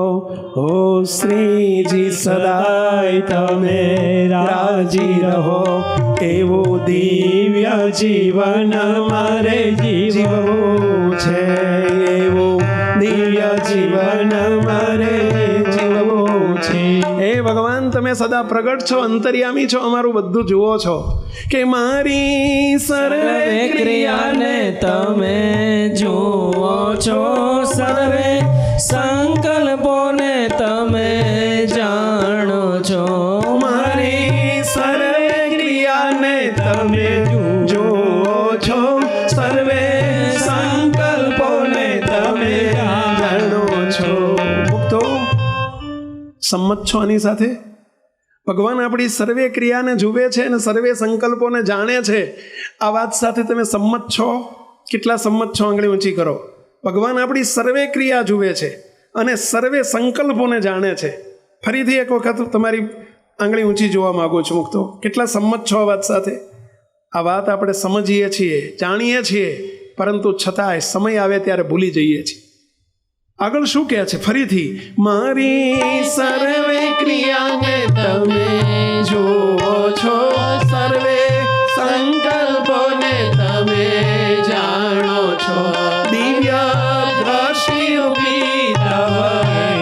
હો શ્રીજી સદાય તમે રાજી રહો. એવો દિવ્ય જીવન મારે જીવવું છે, એવો દિવ્ય જીવન મારે જીવવું છે. હે ભગવાન, તમે સદા પ્રગટ છો, અંતર્યામી છો, અમારું બધું જુઓ છો. કે મારી સર્વે ક્રિયાને તમે જુઓ છો, સર્વે સંકલ્પોને તમે જાણો છો. મારી સર્વે ક્રિયાને તમે જુઓ છો, સર્વે સંકલ્પોને તમે જાણો છો. તો સંમત છો આની સાથે? ભગવાન આપણી સર્વે ક્રિયાને જુએ છે અને સર્વે સંકલ્પોને જાણે છે. આ વાત સાથે તમે સંમત છો? કેટલા સંમત છો? આંગળી ઊંચી કરો. ભગવાન આપણી સર્વે ક્રિયા જુએ છે અને સર્વે સંકલ્પોને જાણે છે. ફરીથી એક વખત તમારી આંગળી ઊંચી જોવા માગું છું. મુક્તો કેટલા સંમત છો આ વાત સાથે? આ વાત આપણે સમજીએ છીએ, જાણીએ છીએ, પરંતુ છતાંય સમય આવે ત્યારે ભૂલી જઈએ છીએ. આગળ શું કહે છે? ફરીથી, મારી સર્વે ક્રિયાને તમે જુઓ છો, સર્વે સંકલ્પોને તમે જાણો છો. દિવ્ય દ્રષ્ટિ રૂપી તવ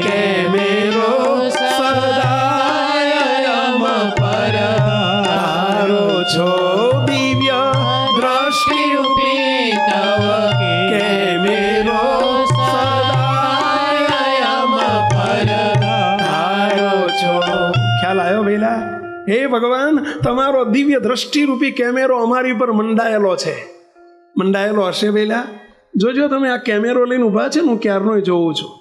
કેમેરો સદાય અમ પર ધારો છો. દિવ્ય દ્રષ્ટિ રૂપી તવ કેમેરો સદાયમ પર ધારો છો. ખ્યાલ આવ્યો ભઈલા? હે ભગવાન, તમારો દિવ્ય દ્રષ્ટિરૂપી કેમેરો અમારી પર મંડાયેલો છે. મંડાયેલો હશે ભઈલા? જોજો તમે આ કેમેરો લઈને ઊભા છે ને, હું ક્યારનોય જોઉં છું.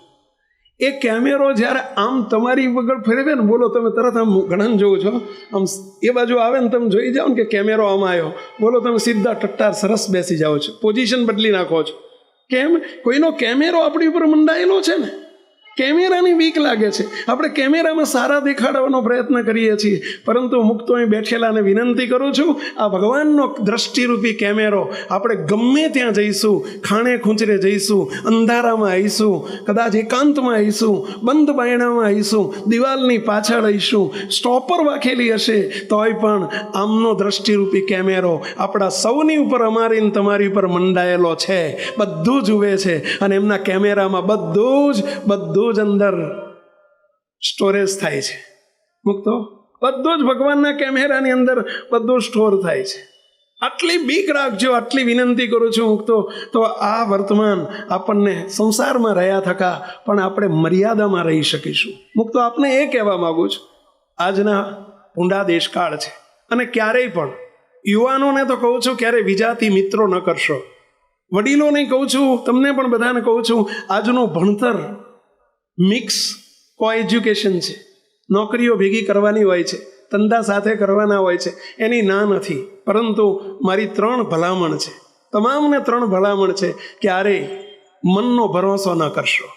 એ કેમેરો જ્યારે આમ તમારી વગર ફેરવે ને, બોલો તમે તરત આમ ઘણા જોવો છો, આમ એ બાજુ આવે ને તમે જોઈ જાઓ ને કે કેમેરો આમ આવ્યો, બોલો તમે સીધા ટટ્ટાર સરસ બેસી જાઓ છો, પોઝિશન બદલી નાખો છો. કેમ? કોઈનો કેમેરો આપણી ઉપર મંડાયેલો છે ને. કેમેરાની બીક લાગે છે. આપણે કેમેરામાં સારા દેખાડવાનો પ્રયત્ન કરીએ છીએ, પરંતુ મુક્તો અહીં બેઠેલાને વિનંતી કરું છું, આ ભગવાનનો દ્રષ્ટિરૂપી કેમેરો, આપણે ગમે ત્યાં જઈશું, ખાણે ખૂંચરે જઈશું, અંધારામાં આવીશું, કદાચ એકાંતમાં આવીશું, બંધ બાયણામાં આવીશું, દિવાલની પાછળ આવીશું, સ્ટોપર વાખેલી હશે તોય પણ આમનો દ્રષ્ટિરૂપી કેમેરો આપણા સૌની ઉપર, અમારી તમારી ઉપર મંડાયેલો છે. બધું જુએ છે અને એમના કેમેરામાં બધું જ અંદર સ્ટોરેજ થાય છે. મુક્તો બધું જ ભગવાનના કેમેરાની અંદર બધું સ્ટોર થાય છે. આટલી બીક રાખજો, આટલી વિનંતી કરું છું મુક્તો. તો આ વર્તમાન આપણને સંસારમાં રહ્યા થકા પણ આપણે મર્યાદામાં રહી શકીશું. મુક્તો આપને એ કહેવા માગું છું, આજના ઊંડા દેશકાળ છે અને ક્યારેય પણ યુવાનોને તો કહું છું, ક્યારેય વિજાતી મિત્રો ન કરશો. વડીલોને કહું છું, તમને પણ બધાને કહું છું, આજનું ભણતર મિક્સ કો એજ્યુકેશન છે. નોકરીઓ ભેગી કરવાની હોય છે, ધંધા સાથે કરવાના હોય છે, એની ના નથી. પરંતુ મારી 3 ભલામણ છે, તમામને 3 ભલામણ છે. ક્યારેય મનનો ભરોસો ન કરશો.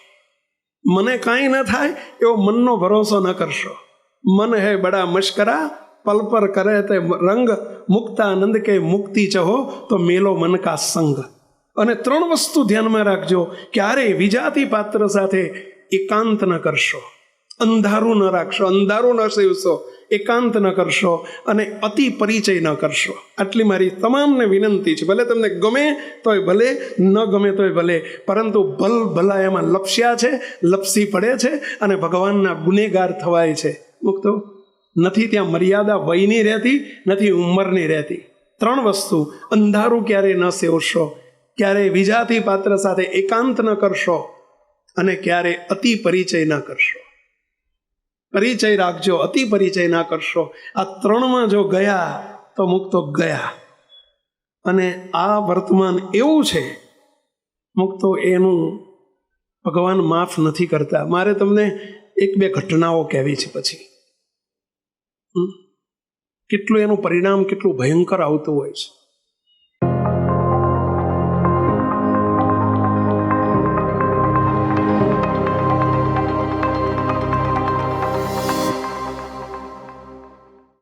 મને કાંઈ ન થાય એવો મનનો ભરોસો ન કરશો. મન હે બડા મશ્કરા, પલ પર કરે તે રંગ, મુક્તાનંદ કે મુક્તિ ચહો તો મેલો મન કા સંગ. અને 3 વસ્તુ ધ્યાનમાં રાખજો. ક્યારેય વિજાતી પાત્ર સાથે એકાંત ન કરશો, અંધારું ન રાખશો, અંધારું ન સેવશો, એકાંત ન કરશો અને અતિ પરિચય ન કરશો. આટલી મારી તમામને વિનંતી છે. ભલે તમને ગમે તોય ભલે, ન ગમે તોય ભલે, પરંતુ ભલા એમાં લપસ્યા છે, લપસી પડે છે અને ભગવાનના ગુનેગાર થવાય છે. મુક્તો નથી ત્યાં મર્યાદા વયની રહેતી, નથી ઉંમરની રહેતી. 3 વસ્તુ, અંધારું ક્યારેય ન સેવશો, ક્યારેય વિજાતી પાત્ર સાથે એકાંત ન કરશો અને ક્યારે અતિ પરિચય ના કરશો. પરિચય રાખજો, અતિ પરિચય ના કરશો. આ 3માં જો ગયા તો મુક્તો ગયા. અને આ વર્તમાન એવું છે મુક્તો, એનું ભગવાન માફ નથી કરતા. મારે તમને 1-2 ઘટનાઓ કહેવી છે. પછી કેટલું એનું પરિણામ કેટલું ભયંકર આવતું હોય છે.